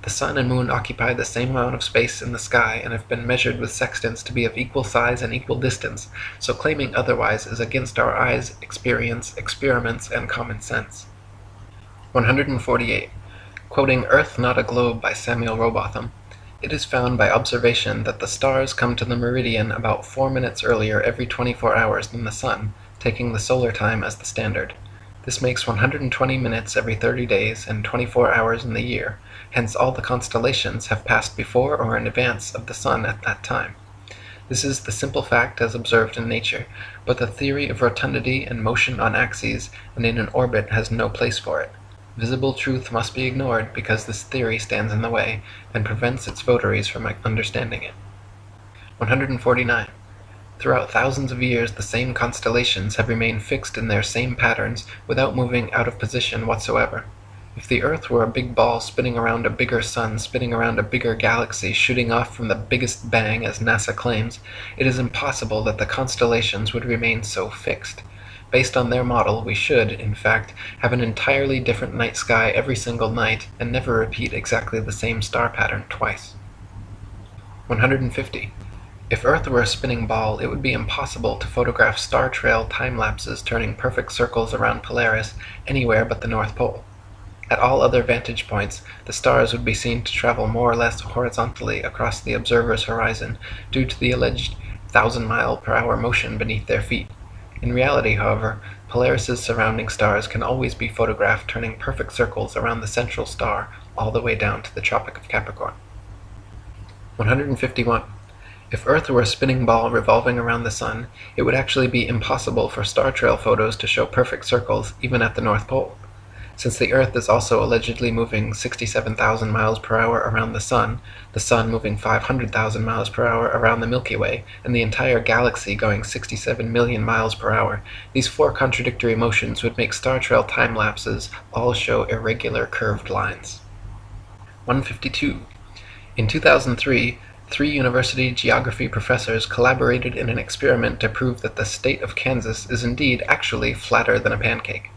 S1: The sun and moon occupy the same amount of space in the sky and have been measured with sextants to be of equal size and equal distance, so claiming otherwise is against our eyes, experience, experiments, and common sense. 148. Quoting Earth Not a Globe by Samuel Rowbotham, it is found by observation that the stars come to the meridian about 4 minutes earlier every 24 hours than the sun, taking the solar time as the standard. This makes 120 minutes every 30 days and 24 hours in the year, hence all the constellations have passed before or in advance of the sun at that time. This is the simple fact as observed in nature, but the theory of rotundity and motion on axes and in an orbit has no place for it. Visible truth must be ignored because this theory stands in the way and prevents its votaries from understanding it. 149. Throughout thousands of years, the same constellations have remained fixed in their same patterns without moving out of position whatsoever. If the Earth were a big ball spinning around a bigger sun, spinning around a bigger galaxy, shooting off from the biggest bang, as NASA claims, it is impossible that the constellations would remain so fixed. Based on their model, we should, in fact, have an entirely different night sky every single night and never repeat exactly the same star pattern twice. 150. If Earth were a spinning ball, it would be impossible to photograph star trail time-lapses turning perfect circles around Polaris anywhere but the North Pole. At all other vantage points, the stars would be seen to travel more or less horizontally across the observer's horizon due to the alleged 1,000-mile-per-hour motion beneath their feet. In reality, however, Polaris's surrounding stars can always be photographed turning perfect circles around the central star all the way down to the Tropic of Capricorn. 151. If Earth were a spinning ball revolving around the sun, it would actually be impossible for star trail photos to show perfect circles even at the North Pole. Since the Earth is also allegedly moving 67,000 miles per hour around the sun moving 500,000 miles per hour around the Milky Way, and the entire galaxy going 67 million miles per hour, these four contradictory motions would make star trail time lapses all show irregular curved lines. 152. In 2003, 3 university geography professors collaborated in an experiment to prove that the state of Kansas is indeed actually flatter than a pancake.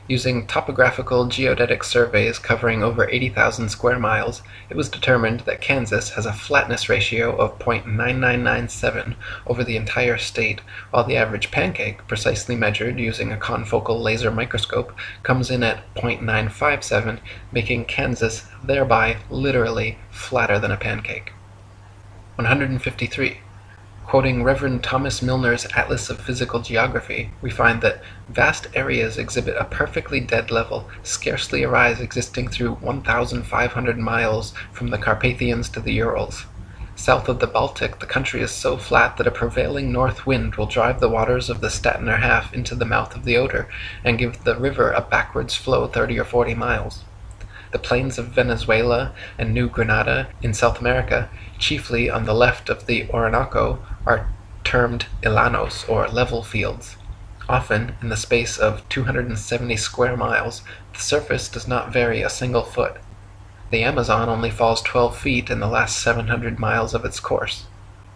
S1: Using topographical geodetic surveys covering over 80,000 square miles, it was determined that Kansas has a flatness ratio of 0.9997 over the entire state, while the average pancake, precisely measured using a confocal laser microscope, comes in at 0.957, making Kansas thereby literally flatter than a pancake. 153. Quoting Reverend Thomas Milner's Atlas of Physical Geography, we find that vast areas exhibit a perfectly dead level, scarcely a rise existing through 1,500 miles from the Carpathians to the Urals. South of the Baltic, the country is so flat that a prevailing north wind will drive the waters of the Stettiner Half into the mouth of the Oder, and give the river a backwards flow 30 or 40 miles. The plains of Venezuela and New Granada in South America, chiefly on the left of the Orinoco, are termed llanos, or level fields. Often, in the space of 270 square miles, the surface does not vary a single foot. The Amazon only falls 12 feet in the last 700 miles of its course.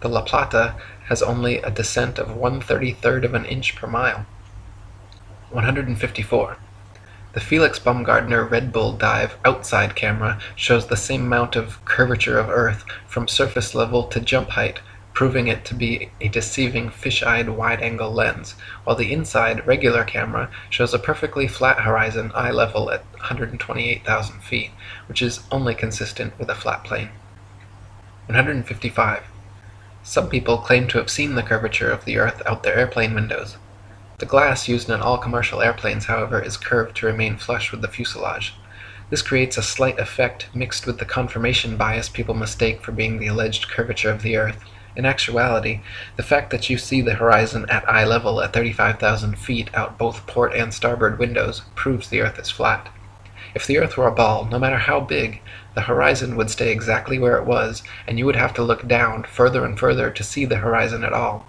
S1: The La Plata has only a descent of 1/33 of an inch per mile. 154. The Felix Baumgartner Red Bull Dive outside camera shows the same amount of curvature of Earth from surface level to jump height, proving it to be a deceiving fish-eyed wide-angle lens, while the inside regular camera shows a perfectly flat horizon eye level at 128,000 feet, which is only consistent with a flat plane. 155. Some people claim to have seen the curvature of the Earth out their airplane windows. The glass used in all commercial airplanes, however, is curved to remain flush with the fuselage. This creates a slight effect mixed with the confirmation bias people mistake for being the alleged curvature of the Earth. In actuality, the fact that you see the horizon at eye level at 35,000 feet out both port and starboard windows proves the Earth is flat. If the Earth were a ball, no matter how big, the horizon would stay exactly where it was, and you would have to look down further and further to see the horizon at all.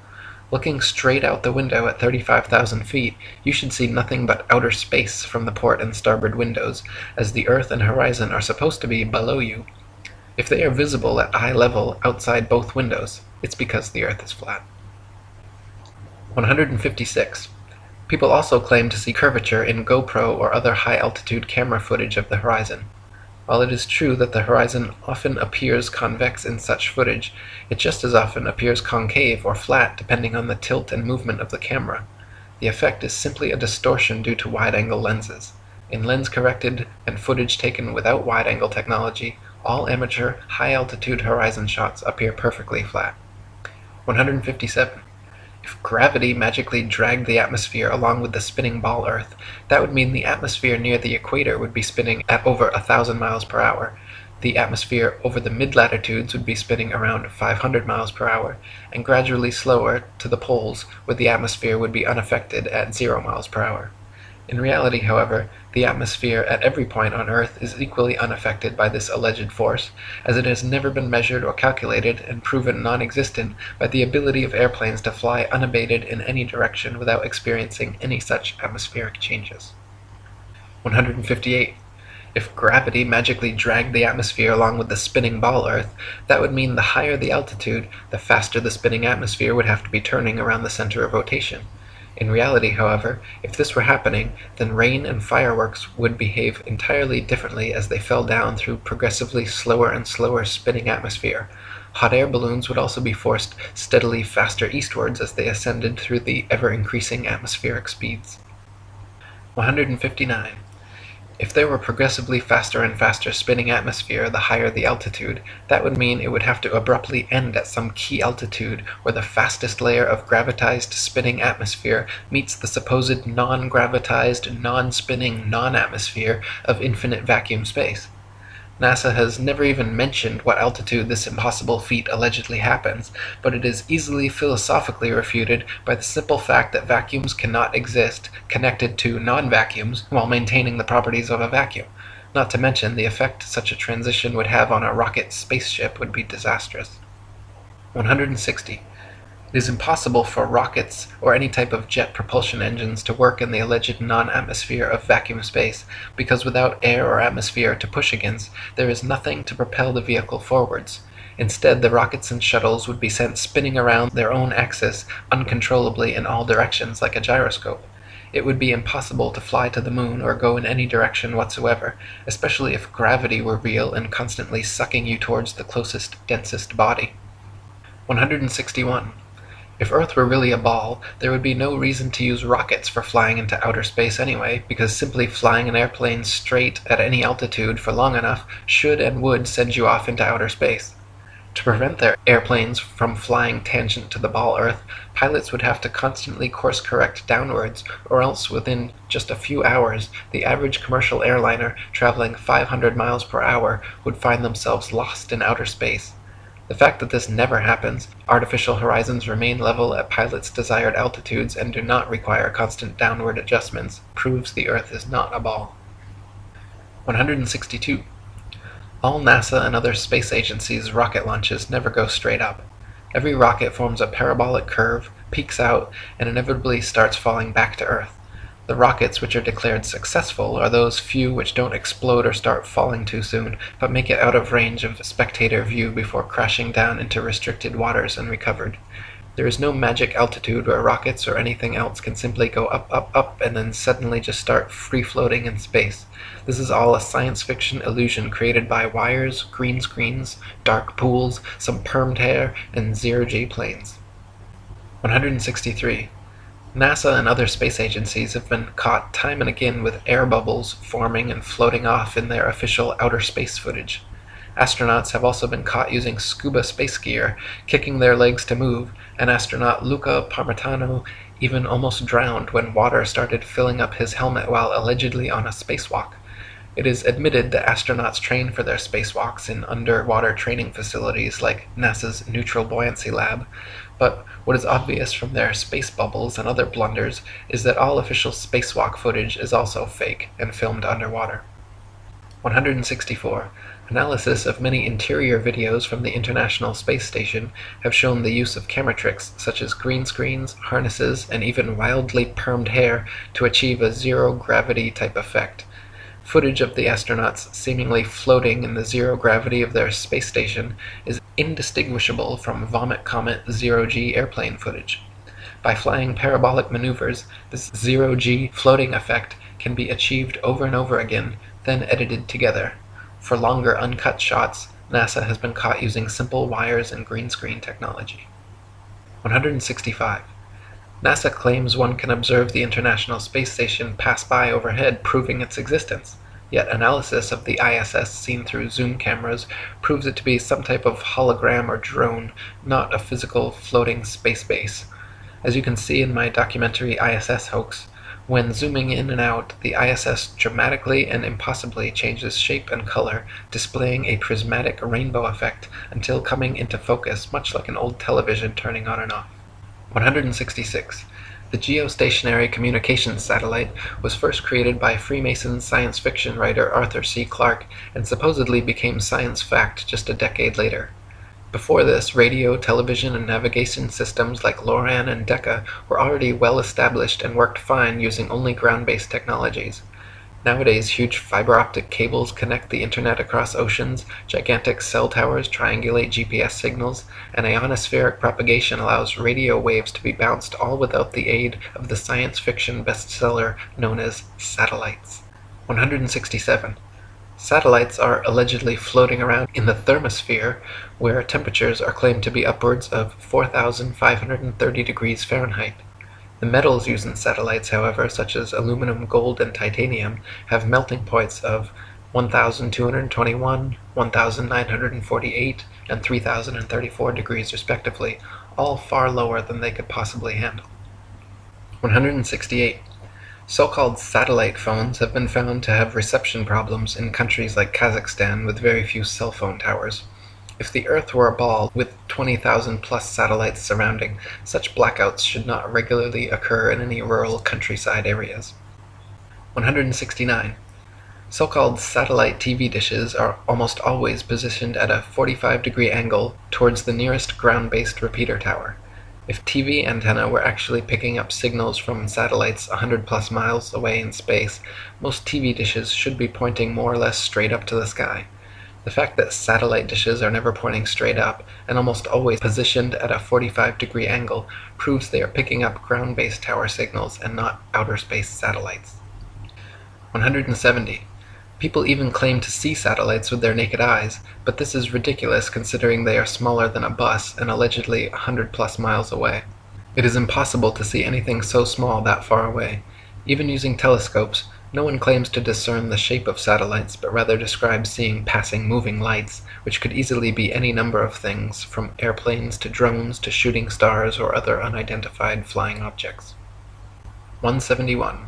S1: Looking straight out the window at 35,000 feet, you should see nothing but outer space from the port and starboard windows, as the Earth and horizon are supposed to be below you. If they are visible at eye level outside both windows, it's because the Earth is flat. 156. People also claim to see curvature in GoPro or other high-altitude camera footage of the horizon. While it is true that the horizon often appears convex in such footage, it just as often appears concave or flat depending on the tilt and movement of the camera. The effect is simply a distortion due to wide-angle lenses. In lens-corrected and footage taken without wide-angle technology, all amateur high-altitude horizon shots appear perfectly flat. 157. If gravity magically dragged the atmosphere along with the spinning ball Earth, that would mean the atmosphere near the equator would be spinning at over 1,000 miles per hour. The atmosphere over the mid-latitudes would be spinning around 500 miles per hour, and gradually slower to the poles, where the atmosphere would be unaffected at 0 miles per hour. In reality, however, the atmosphere at every point on Earth is equally unaffected by this alleged force, as it has never been measured or calculated and proven non-existent by the ability of airplanes to fly unabated in any direction without experiencing any such atmospheric changes. 158. If gravity magically dragged the atmosphere along with the spinning ball Earth, that would mean the higher the altitude, the faster the spinning atmosphere would have to be turning around the center of rotation. In reality, however, if this were happening, then rain and fireworks would behave entirely differently as they fell down through progressively slower and slower spinning atmosphere. Hot air balloons would also be forced steadily faster eastwards as they ascended through the ever-increasing atmospheric speeds. 159. If there were progressively faster and faster spinning atmosphere the higher the altitude, that would mean it would have to abruptly end at some key altitude where the fastest layer of gravitized spinning atmosphere meets the supposed non-gravitized, non-spinning, non-atmosphere of infinite vacuum space. NASA has never even mentioned what altitude this impossible feat allegedly happens, but it is easily philosophically refuted by the simple fact that vacuums cannot exist connected to non-vacuums while maintaining the properties of a vacuum. Not to mention, the effect such a transition would have on a rocket spaceship would be disastrous. 160. It is impossible for rockets or any type of jet propulsion engines to work in the alleged non-atmosphere of vacuum space, because without air or atmosphere to push against, there is nothing to propel the vehicle forwards. Instead, the rockets and shuttles would be sent spinning around their own axis uncontrollably in all directions like a gyroscope. It would be impossible to fly to the moon or go in any direction whatsoever, especially if gravity were real and constantly sucking you towards the closest, densest body. 161. If Earth were really a ball, there would be no reason to use rockets for flying into outer space anyway, because simply flying an airplane straight at any altitude for long enough should and would send you off into outer space. To prevent their airplanes from flying tangent to the ball Earth, pilots would have to constantly course correct downwards, or else within just a few hours, the average commercial airliner traveling 500 miles per hour would find themselves lost in outer space. The fact that this never happens, artificial horizons remain level at pilots' desired altitudes and do not require constant downward adjustments, proves the Earth is not a ball. 162. All NASA and other space agencies' rocket launches never go straight up. Every rocket forms a parabolic curve, peaks out, and inevitably starts falling back to Earth. The rockets which are declared successful are those few which don't explode or start falling too soon, but make it out of range of spectator view before crashing down into restricted waters and recovered. There is no magic altitude where rockets or anything else can simply go up, up, up, and then suddenly just start free-floating in space. This is all a science fiction illusion created by wires, green screens, dark pools, some permed hair, and zero-G planes. 163. NASA and other space agencies have been caught time and again with air bubbles forming and floating off in their official outer space footage. Astronauts have also been caught using scuba space gear, kicking their legs to move, and astronaut Luca Parmitano even almost drowned when water started filling up his helmet while allegedly on a spacewalk. It is admitted that astronauts train for their spacewalks in underwater training facilities like NASA's Neutral Buoyancy Lab, but what is obvious from their space bubbles and other blunders is that all official spacewalk footage is also fake and filmed underwater. 164. Analysis of many interior videos from the International Space Station have shown the use of camera tricks such as green screens, harnesses, and even wildly permed hair to achieve a zero-gravity type effect. Footage of the astronauts seemingly floating in the zero gravity of their space station is indistinguishable from Vomit Comet zero-G airplane footage. By flying parabolic maneuvers, this zero-G floating effect can be achieved over and over again, then edited together. For longer uncut shots, NASA has been caught using simple wires and green screen technology. 165. NASA claims one can observe the International Space Station pass by overhead, proving its existence. Yet analysis of the ISS seen through zoom cameras proves it to be some type of hologram or drone, not a physical floating space base. As you can see in my documentary ISS Hoax, when zooming in and out, the ISS dramatically and impossibly changes shape and color, displaying a prismatic rainbow effect until coming into focus, much like an old television turning on and off. 166. The geostationary communications satellite was first created by Freemason science fiction writer Arthur C. Clarke and supposedly became science fact just a decade later. Before this, radio, television, and navigation systems like LORAN and Decca were already well established and worked fine using only ground-based technologies. Nowadays, huge fiber-optic cables connect the internet across oceans, gigantic cell towers triangulate GPS signals, and ionospheric propagation allows radio waves to be bounced all without the aid of the science fiction bestseller known as satellites. 167. Satellites are allegedly floating around in the thermosphere, where temperatures are claimed to be upwards of 4,530 degrees Fahrenheit. The metals used in satellites, however, such as aluminum, gold, and titanium, have melting points of 1,221, 1,948, and 3,034 degrees respectively, all far lower than they could possibly handle. 168. So-called satellite phones have been found to have reception problems in countries like Kazakhstan with very few cell phone towers. If the Earth were a ball with 20,000 plus satellites surrounding, such blackouts should not regularly occur in any rural countryside areas. 169. So-called satellite TV dishes are almost always positioned at a 45-degree angle towards the nearest ground-based repeater tower. If TV antenna were actually picking up signals from satellites 100 plus miles away in space, most TV dishes should be pointing more or less straight up to the sky. The fact that satellite dishes are never pointing straight up, and almost always positioned at a 45-degree angle, proves they are picking up ground-based tower signals and not outer space satellites. 170. People even claim to see satellites with their naked eyes, but this is ridiculous considering they are smaller than a bus and allegedly 100 plus miles away. It is impossible to see anything so small that far away. Even using telescopes, No one claims to discern the shape of satellites, but rather describes seeing passing moving lights, which could easily be any number of things, from airplanes to drones to shooting stars or other unidentified flying objects. 171.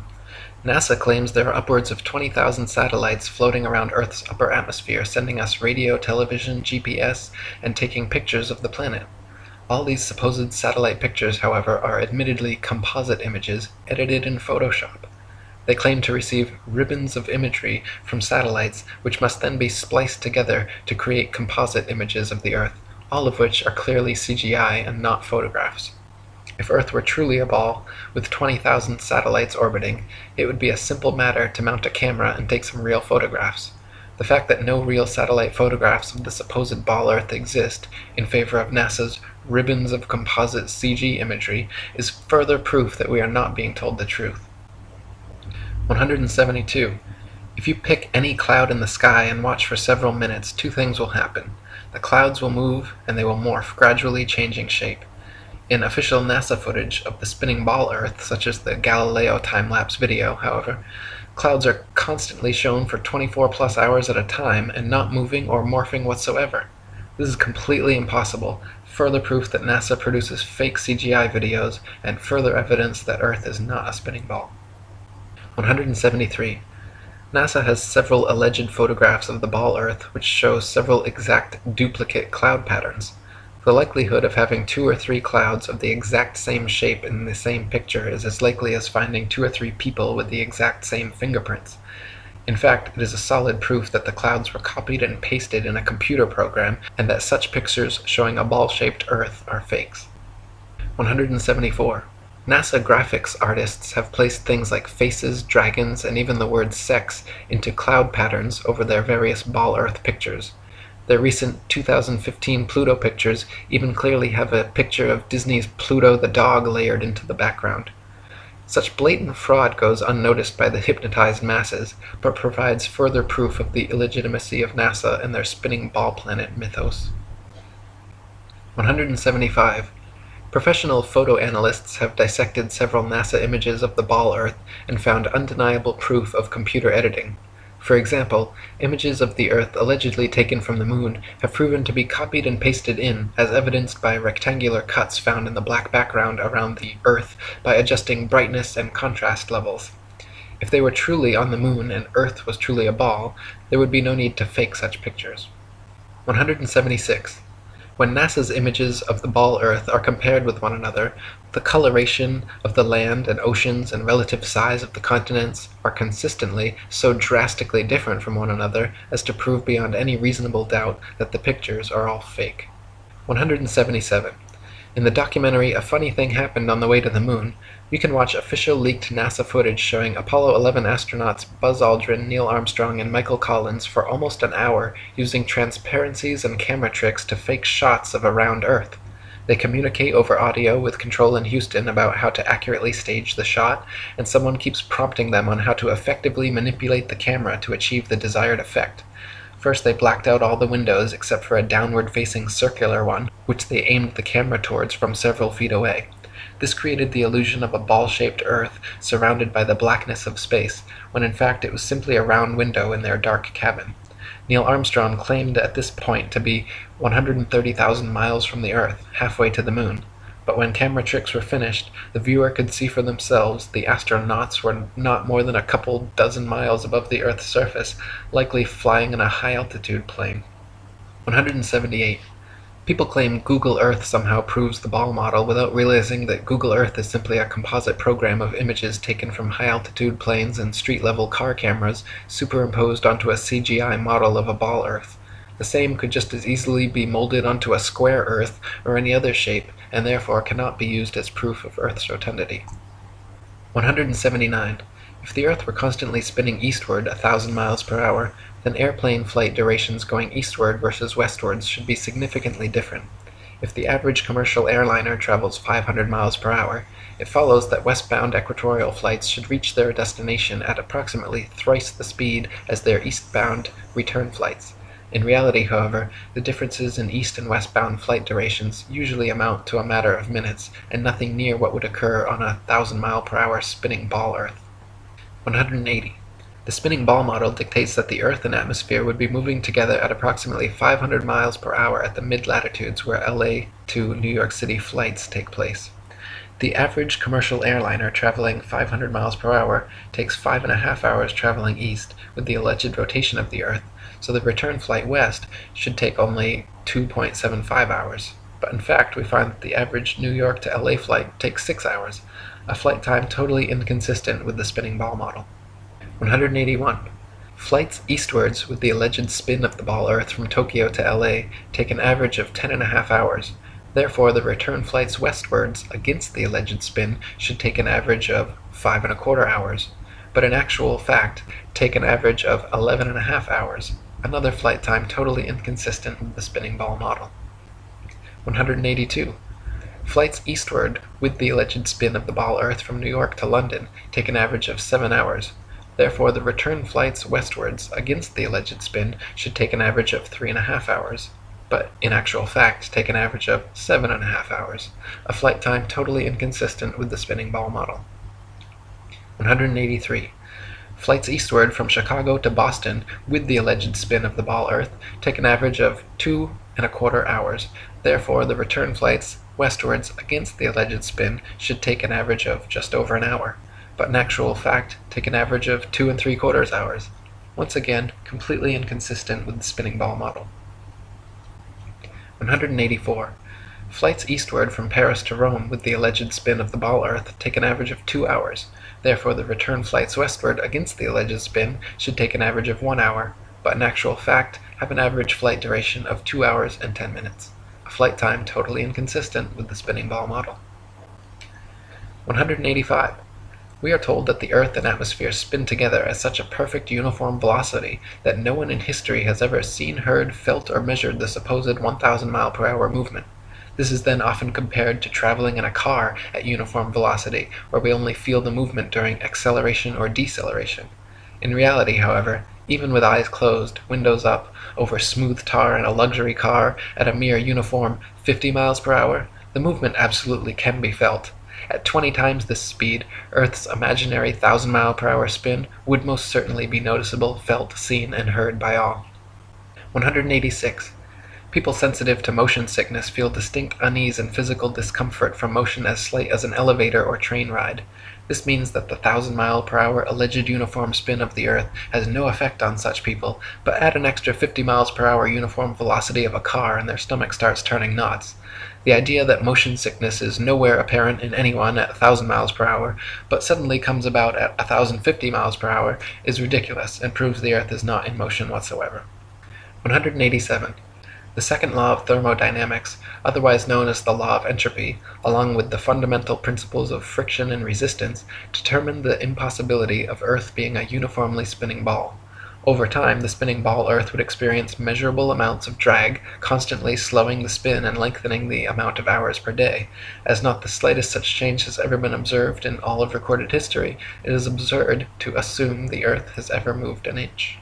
S1: NASA claims there are upwards of 20,000 satellites floating around Earth's upper atmosphere, sending us radio, television, GPS, and taking pictures of the planet. All these supposed satellite pictures, however, are admittedly composite images edited in Photoshop. They claim to receive ribbons of imagery from satellites, which must then be spliced together to create composite images of the Earth, all of which are clearly CGI and not photographs. If Earth were truly a ball, with 20,000 satellites orbiting, it would be a simple matter to mount a camera and take some real photographs. The fact that no real satellite photographs of the supposed ball Earth exist, in favor of NASA's ribbons of composite CG imagery, is further proof that we are not being told the truth. 172. If you pick any cloud in the sky and watch for several minutes, two things will happen. The clouds will move, and they will morph, gradually changing shape. In official NASA footage of the spinning ball Earth, such as the Galileo time-lapse video, however, clouds are constantly shown for 24+ hours at a time and not moving or morphing whatsoever. This is completely impossible, further proof that NASA produces fake CGI videos, and further evidence that Earth is not a spinning ball. 173. NASA has several alleged photographs of the ball Earth which show several exact duplicate cloud patterns. The likelihood of having 2 or 3 clouds of the exact same shape in the same picture is as likely as finding 2 or 3 people with the exact same fingerprints. In fact, it is a solid proof that the clouds were copied and pasted in a computer program, and that such pictures showing a ball-shaped Earth are fakes. 174. NASA graphics artists have placed things like faces, dragons, and even the word sex into cloud patterns over their various ball Earth pictures. Their recent 2015 Pluto pictures even clearly have a picture of Disney's Pluto the dog layered into the background. Such blatant fraud goes unnoticed by the hypnotized masses, but provides further proof of the illegitimacy of NASA and their spinning ball planet mythos. 175. Professional photo analysts have dissected several NASA images of the ball Earth and found undeniable proof of computer editing. For example, images of the Earth allegedly taken from the Moon have proven to be copied and pasted in, as evidenced by rectangular cuts found in the black background around the Earth by adjusting brightness and contrast levels. If they were truly on the Moon and Earth was truly a ball, there would be no need to fake such pictures. 176. When NASA's images of the ball Earth are compared with one another, the coloration of the land and oceans and relative size of the continents are consistently so drastically different from one another as to prove beyond any reasonable doubt that the pictures are all fake. 177. In the documentary A Funny Thing Happened on the Way to the Moon, you can watch official leaked NASA footage showing Apollo 11 astronauts Buzz Aldrin, Neil Armstrong, and Michael Collins for almost an hour using transparencies and camera tricks to fake shots of a round Earth. They communicate over audio with Control in Houston about how to accurately stage the shot, and someone keeps prompting them on how to effectively manipulate the camera to achieve the desired effect. First, they blacked out all the windows except for a downward-facing circular one, which they aimed the camera towards from several feet away. This created the illusion of a ball-shaped Earth surrounded by the blackness of space, when in fact it was simply a round window in their dark cabin. Neil Armstrong claimed at this point to be 130,000 miles from the Earth, halfway to the Moon. But when camera tricks were finished, the viewer could see for themselves the astronauts were not more than a couple dozen miles above the Earth's surface, likely flying in a high-altitude plane. 178. People claim Google Earth somehow proves the ball model without realizing that Google Earth is simply a composite program of images taken from high-altitude planes and street-level car cameras superimposed onto a CGI model of a ball Earth. The same could just as easily be molded onto a square Earth or any other shape, and therefore cannot be used as proof of Earth's rotundity. 179. If the Earth were constantly spinning eastward 1,000 miles per hour, then airplane flight durations going eastward versus westwards should be significantly different. If the average commercial airliner travels 500 miles per hour, it follows that westbound equatorial flights should reach their destination at approximately thrice the speed as their eastbound return flights. In reality, however, the differences in east and westbound flight durations usually amount to a matter of minutes, and nothing near what would occur on a 1,000 mile per hour spinning ball Earth. 180. The spinning ball model dictates that the Earth and atmosphere would be moving together at approximately 500 miles per hour at the mid-latitudes where LA to New York City flights take place. The average commercial airliner traveling 500 miles per hour takes 5.5 hours traveling east with the alleged rotation of the Earth, so the return flight west should take only 2.75 hours. But in fact, we find that the average New York to LA flight takes 6 hours, a flight time totally inconsistent with the spinning ball model. 181. Flights eastwards with the alleged spin of the ball Earth from Tokyo to LA take an average of 10.5 hours. Therefore, the return flights westwards against the alleged spin should take an average of 5.25 hours, but in actual fact take an average of 11.5 hours, another flight time totally inconsistent with the spinning ball model. 182. Flights eastward with the alleged spin of the ball Earth from New York to London take an average of 7 hours. Therefore, the return flights westwards against the alleged spin should take an average of 3.5 hours, but in actual fact take an average of 7.5 hours, a flight time totally inconsistent with the spinning ball model. 183. Flights eastward from Chicago to Boston with the alleged spin of the ball Earth take an average of 2.25 hours. Therefore, the return flights westwards against the alleged spin should take an average of just over an hour, but in actual fact take an average of 2.75 hours. Once again, completely inconsistent with the spinning ball model. 184. Flights eastward from Paris to Rome with the alleged spin of the ball Earth take an average of 2 hours. Therefore, the return flights westward against the alleged spin should take an average of 1 hour, but in actual fact have an average flight duration of 2 hours and 10 minutes, a flight time totally inconsistent with the spinning ball model. 185. We are told that the Earth and atmosphere spin together at such a perfect uniform velocity that no one in history has ever seen, heard, felt, or measured the supposed 1,000 mile per hour movement. This is then often compared to traveling in a car at uniform velocity, where we only feel the movement during acceleration or deceleration. In reality, however, even with eyes closed, windows up, over smooth tar in a luxury car at a mere uniform 50 miles per hour, the movement absolutely can be felt. At 20 times this speed, Earth's imaginary 1,000 mile per hour spin would most certainly be noticeable, felt, seen, and heard by all. 186. People sensitive to motion sickness feel distinct unease and physical discomfort from motion as slight as an elevator or train ride. This means that the 1,000 mile per hour alleged uniform spin of the Earth has no effect on such people, but add an extra 50 miles per hour uniform velocity of a car and their stomach starts turning knots. The idea that motion sickness is nowhere apparent in anyone at 1,000 miles per hour, but suddenly comes about at 1,050 miles per hour, is ridiculous and proves the Earth is not in motion whatsoever. 187. The second law of thermodynamics, otherwise known as the law of entropy, along with the fundamental principles of friction and resistance, determine the impossibility of Earth being a uniformly spinning ball. Over time, the spinning ball Earth would experience measurable amounts of drag, constantly slowing the spin and lengthening the amount of hours per day. As not the slightest such change has ever been observed in all of recorded history, it is absurd to assume the Earth has ever moved an inch.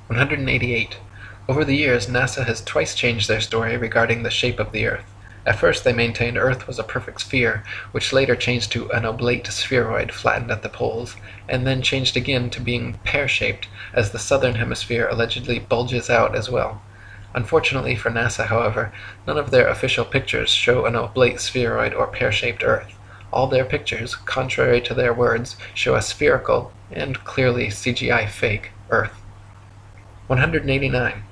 S1: 188. Over the years, NASA has twice changed their story regarding the shape of the Earth. At first they maintained Earth was a perfect sphere, which later changed to an oblate spheroid flattened at the poles, and then changed again to being pear-shaped, as the southern hemisphere allegedly bulges out as well. Unfortunately for NASA, however, none of their official pictures show an oblate spheroid or pear-shaped Earth. All their pictures, contrary to their words, show a spherical, and clearly CGI fake, Earth. 189.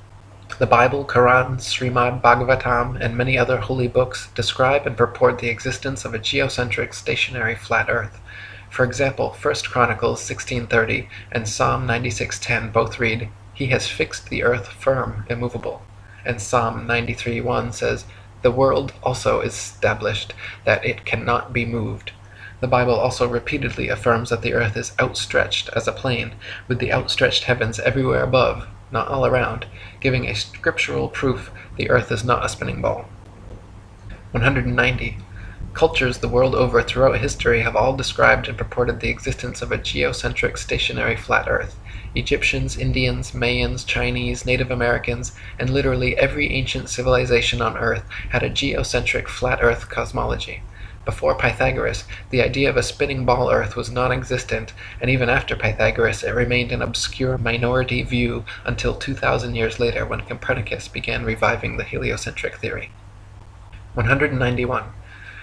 S1: The Bible, Quran, Srimad Bhagavatam, and many other holy books describe and purport the existence of a geocentric stationary flat Earth. For example, 1 Chronicles 16:30 and Psalm 96:10 both read, "He has fixed the earth firm, immovable," and Psalm 93:1 says, "The world also is established, that it cannot be moved." The Bible also repeatedly affirms that the earth is outstretched as a plane, with the outstretched heavens everywhere above, not all around, giving a scriptural proof the earth is not a spinning ball. 190. Cultures the world over throughout history have all described and purported the existence of a geocentric stationary flat earth. Egyptians, Indians, Mayans, Chinese, Native Americans, and literally every ancient civilization on earth had a geocentric flat earth cosmology. Before Pythagoras, the idea of a spinning ball Earth was non-existent, and even after Pythagoras it remained an obscure minority view until 2,000 years later when Copernicus began reviving the heliocentric theory. 191.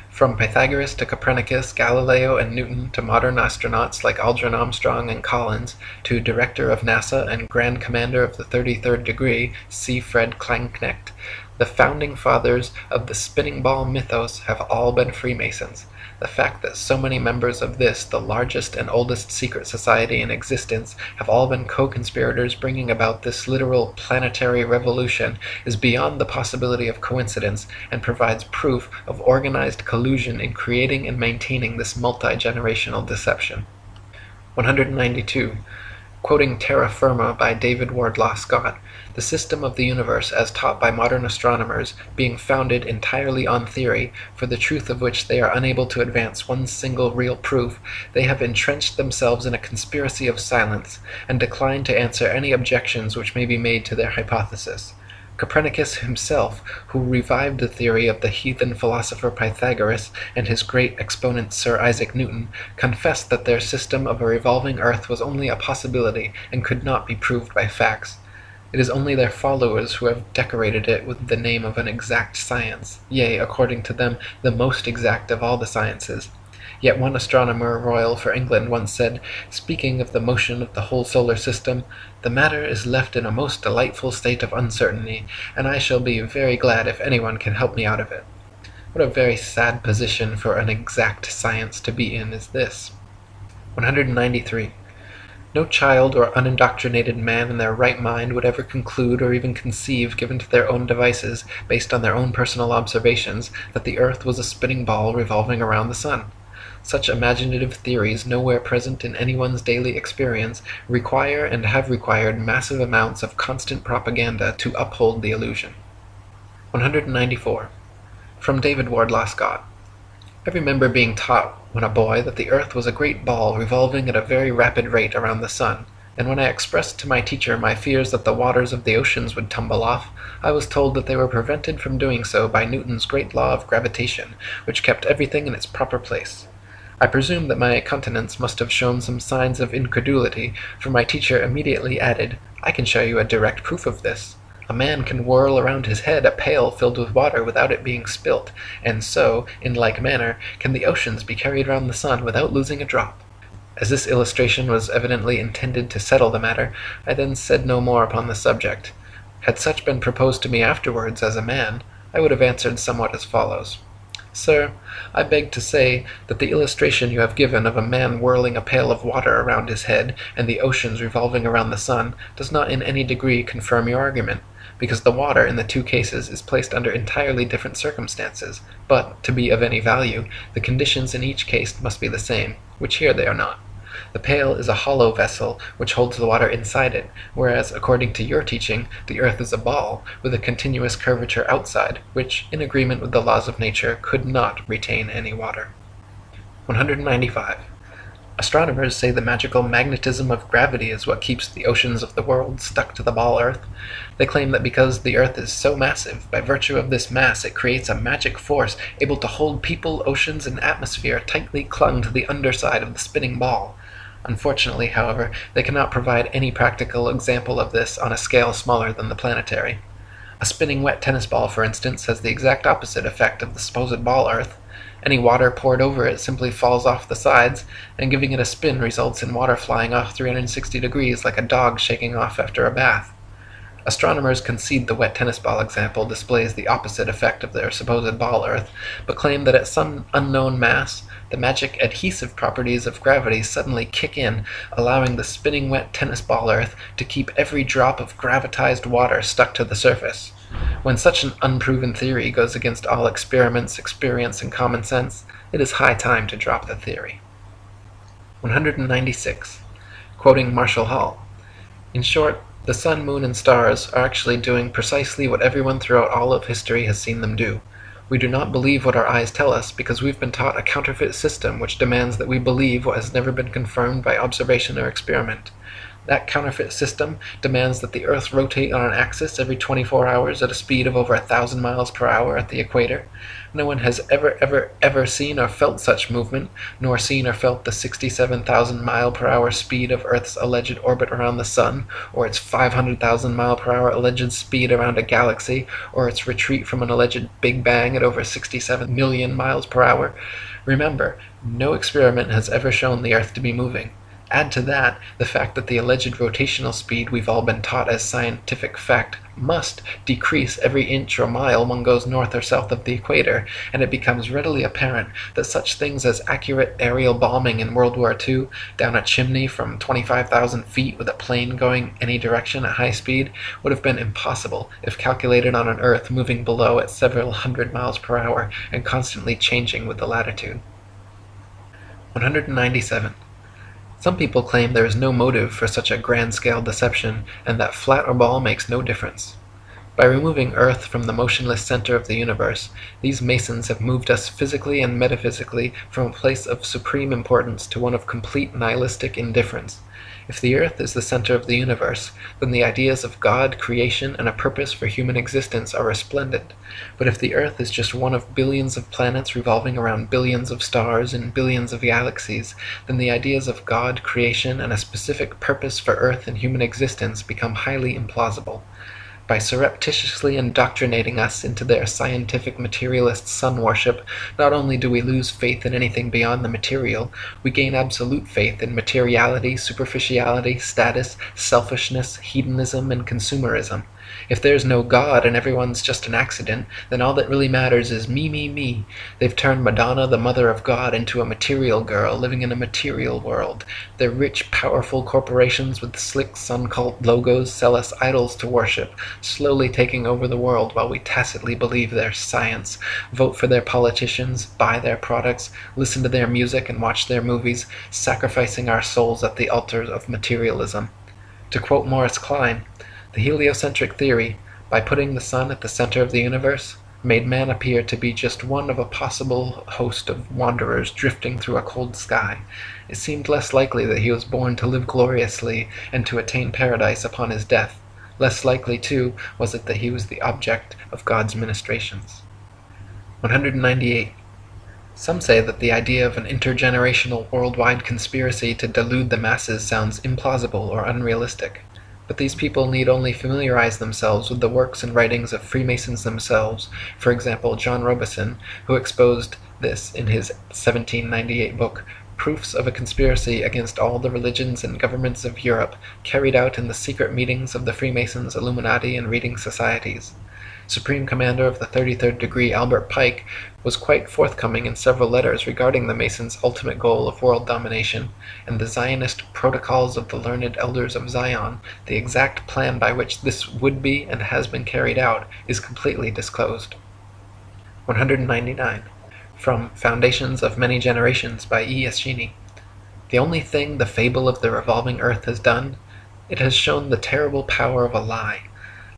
S1: From Pythagoras to Copernicus, Galileo and Newton, to modern astronauts like Aldrin Armstrong and Collins, to Director of NASA and Grand Commander of the 33rd Degree, C. Fred Klangknecht, the founding fathers of the spinning ball mythos have all been Freemasons. The fact that so many members of this, the largest and oldest secret society in existence, have all been co-conspirators bringing about this literal planetary revolution is beyond the possibility of coincidence and provides proof of organized collusion in creating and maintaining this multi-generational deception. 192. Quoting Terra Firma by David Wardlaw Scott, the system of the universe as taught by modern astronomers being founded entirely on theory, for the truth of which they are unable to advance one single real proof, they have entrenched themselves in a conspiracy of silence, and decline to answer any objections which may be made to their hypothesis. Copernicus himself, who revived the theory of the heathen philosopher Pythagoras and his great exponent Sir Isaac Newton, confessed that their system of a revolving earth was only a possibility and could not be proved by facts. It is only their followers who have decorated it with the name of an exact science, yea, according to them, the most exact of all the sciences. Yet one astronomer royal for England once said, speaking of the motion of the whole solar system, "The matter is left in a most delightful state of uncertainty, and I shall be very glad if anyone can help me out of it." What a very sad position for an exact science to be in is this. 193. No child or unindoctrinated man in their right mind would ever conclude or even conceive, given to their own devices, based on their own personal observations, that the earth was a spinning ball revolving around the sun. Such imaginative theories, nowhere present in anyone's daily experience, require and have required massive amounts of constant propaganda to uphold the illusion. 194. From David Wardlaw Scott. I remember being taught when a boy that the earth was a great ball revolving at a very rapid rate around the sun, and when I expressed to my teacher my fears that the waters of the oceans would tumble off, I was told that they were prevented from doing so by Newton's great law of gravitation, which kept everything in its proper place. I presume that my countenance must have shown some signs of incredulity, for my teacher immediately added, "I can show you a direct proof of this. A man can whirl around his head a pail filled with water without it being spilt, and so, in like manner, can the oceans be carried round the sun without losing a drop." As this illustration was evidently intended to settle the matter, I then said no more upon the subject. Had such been proposed to me afterwards as a man, I would have answered somewhat as follows. "Sir, I beg to say that the illustration you have given of a man whirling a pail of water around his head and the oceans revolving around the sun does not in any degree confirm your argument, because the water in the two cases is placed under entirely different circumstances, but, to be of any value, the conditions in each case must be the same, which here they are not. The pail is a hollow vessel which holds the water inside it, whereas, according to your teaching, the earth is a ball, with a continuous curvature outside, which, in agreement with the laws of nature, could not retain any water. 195. Astronomers say the magical magnetism of gravity is what keeps the oceans of the world stuck to the ball earth. They claim that because the earth is so massive, by virtue of this mass it creates a magic force able to hold people, oceans, and atmosphere tightly clung to the underside of the spinning ball. Unfortunately, however, they cannot provide any practical example of this on a scale smaller than the planetary. A spinning wet tennis ball, for instance, has the exact opposite effect of the supposed ball earth. Any water poured over it simply falls off the sides, and giving it a spin results in water flying off 360 degrees like a dog shaking off after a bath. Astronomers concede the wet tennis ball example displays the opposite effect of their supposed ball earth, but claim that at some unknown mass, the magic adhesive properties of gravity suddenly kick in, allowing the spinning wet tennis ball earth to keep every drop of gravitized water stuck to the surface. When such an unproven theory goes against all experiments, experience, and common sense, it is high time to drop the theory. 196. Quoting Marshall Hall. In short, the sun, moon, and stars are actually doing precisely what everyone throughout all of history has seen them do. We do not believe what our eyes tell us because we've been taught a counterfeit system which demands that we believe what has never been confirmed by observation or experiment. That counterfeit system demands that the Earth rotate on an axis every 24 hours at a speed of over 1,000 miles per hour at the equator. No one has ever seen or felt such movement, nor seen or felt the 67,000 mile per hour speed of Earth's alleged orbit around the Sun, or its 500,000 mile per hour alleged speed around a galaxy, or its retreat from an alleged Big Bang at over 67 million miles per hour. Remember, no experiment has ever shown the Earth to be moving. Add to that the fact that the alleged rotational speed we've all been taught as scientific fact must decrease every inch or mile one goes north or south of the equator, and it becomes readily apparent that such things as accurate aerial bombing in World War II down a chimney from 25,000 feet with a plane going any direction at high speed would have been impossible if calculated on an Earth moving below at several hundred miles per hour and constantly changing with the latitude. 197. Some people claim there is no motive for such a grand-scale deception, and that flat or ball makes no difference. By removing Earth from the motionless center of the universe, these Masons have moved us physically and metaphysically from a place of supreme importance to one of complete nihilistic indifference. If the Earth is the center of the universe, then the ideas of God, creation, and a purpose for human existence are resplendent. But if the Earth is just one of billions of planets revolving around billions of stars in billions of galaxies, then the ideas of God, creation, and a specific purpose for Earth and human existence become highly implausible. By surreptitiously indoctrinating us into their scientific materialist sun worship, not only do we lose faith in anything beyond the material, we gain absolute faith in materiality, superficiality, status, selfishness, hedonism, and consumerism. If there's no God and everyone's just an accident, then all that really matters is me, me, me. They've turned Madonna, the mother of God, into a material girl living in a material world. Their rich, powerful corporations with slick sun cult logos sell us idols to worship, slowly taking over the world while we tacitly believe their science, vote for their politicians, buy their products, listen to their music and watch their movies, sacrificing our souls at the altar of materialism. To quote Morris Klein, the heliocentric theory, by putting the sun at the center of the universe, made man appear to be just one of a possible host of wanderers drifting through a cold sky. It seemed less likely that he was born to live gloriously and to attain paradise upon his death. Less likely, too, was it that he was the object of God's ministrations. 198. Some say that the idea of an intergenerational worldwide conspiracy to delude the masses sounds implausible or unrealistic. But these people need only familiarize themselves with the works and writings of Freemasons themselves, for example John Robison, who exposed this in his 1798 book, Proofs of a Conspiracy Against All the Religions and Governments of Europe, carried out in the secret meetings of the Freemasons, Illuminati, and reading societies. Supreme Commander of the 33rd Degree Albert Pike was quite forthcoming in several letters regarding the Masons' ultimate goal of world domination, and the Zionist Protocols of the Learned Elders of Zion, the exact plan by which this would be and has been carried out, is completely disclosed. 199. From Foundations of Many Generations by E. Eschini. The only thing the fable of the revolving earth has done, it has shown the terrible power of a lie.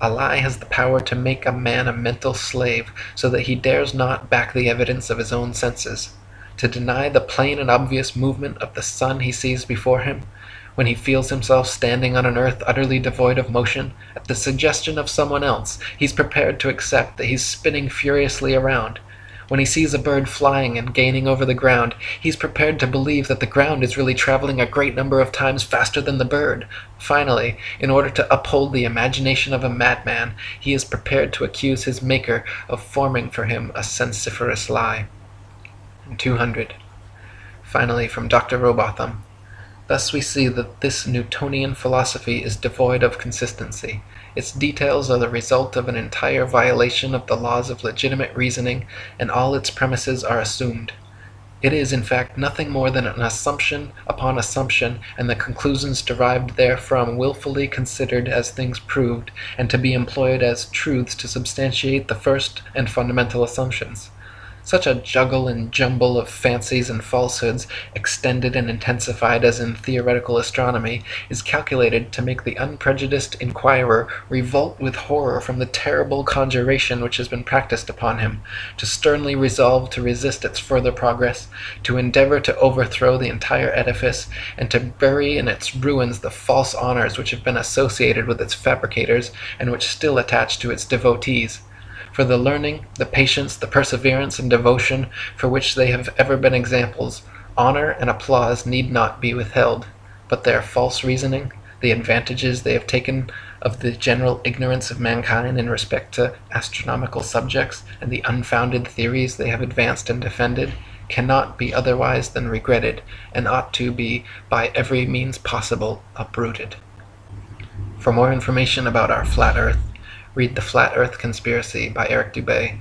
S1: A lie has the power to make a man a mental slave, so that he dares not back the evidence of his own senses. To deny the plain and obvious movement of the sun he sees before him, when he feels himself standing on an earth utterly devoid of motion, at the suggestion of someone else, he's prepared to accept that he's spinning furiously around. When he sees a bird flying and gaining over the ground, he's prepared to believe that the ground is really traveling a great number of times faster than the bird. Finally, in order to uphold the imagination of a madman, he is prepared to accuse his Maker of forming for him a sensiferous lie. 200. Finally, from Dr. Robotham. Thus we see that this Newtonian philosophy is devoid of consistency. Its details are the result of an entire violation of the laws of legitimate reasoning, and all its premises are assumed. It is, in fact, nothing more than an assumption upon assumption, and the conclusions derived therefrom willfully considered as things proved, and to be employed as truths to substantiate the first and fundamental assumptions. Such a juggle and jumble of fancies and falsehoods, extended and intensified as in theoretical astronomy, is calculated to make the unprejudiced inquirer revolt with horror from the terrible conjuration which has been practised upon him, to sternly resolve to resist its further progress, to endeavour to overthrow the entire edifice, and to bury in its ruins the false honours which have been associated with its fabricators, and which still attach to its devotees. For the learning, the patience, the perseverance, and devotion for which they have ever been examples, honour and applause need not be withheld; but their false reasoning, the advantages they have taken of the general ignorance of mankind in respect to astronomical subjects, and the unfounded theories they have advanced and defended, cannot be otherwise than regretted, and ought to be by every means possible uprooted. For more information about our flat Earth, read The Flat Earth Conspiracy by Eric Dubay,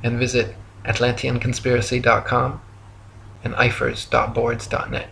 S1: and visit atlanteanconspiracy.com and ifers.boards.net.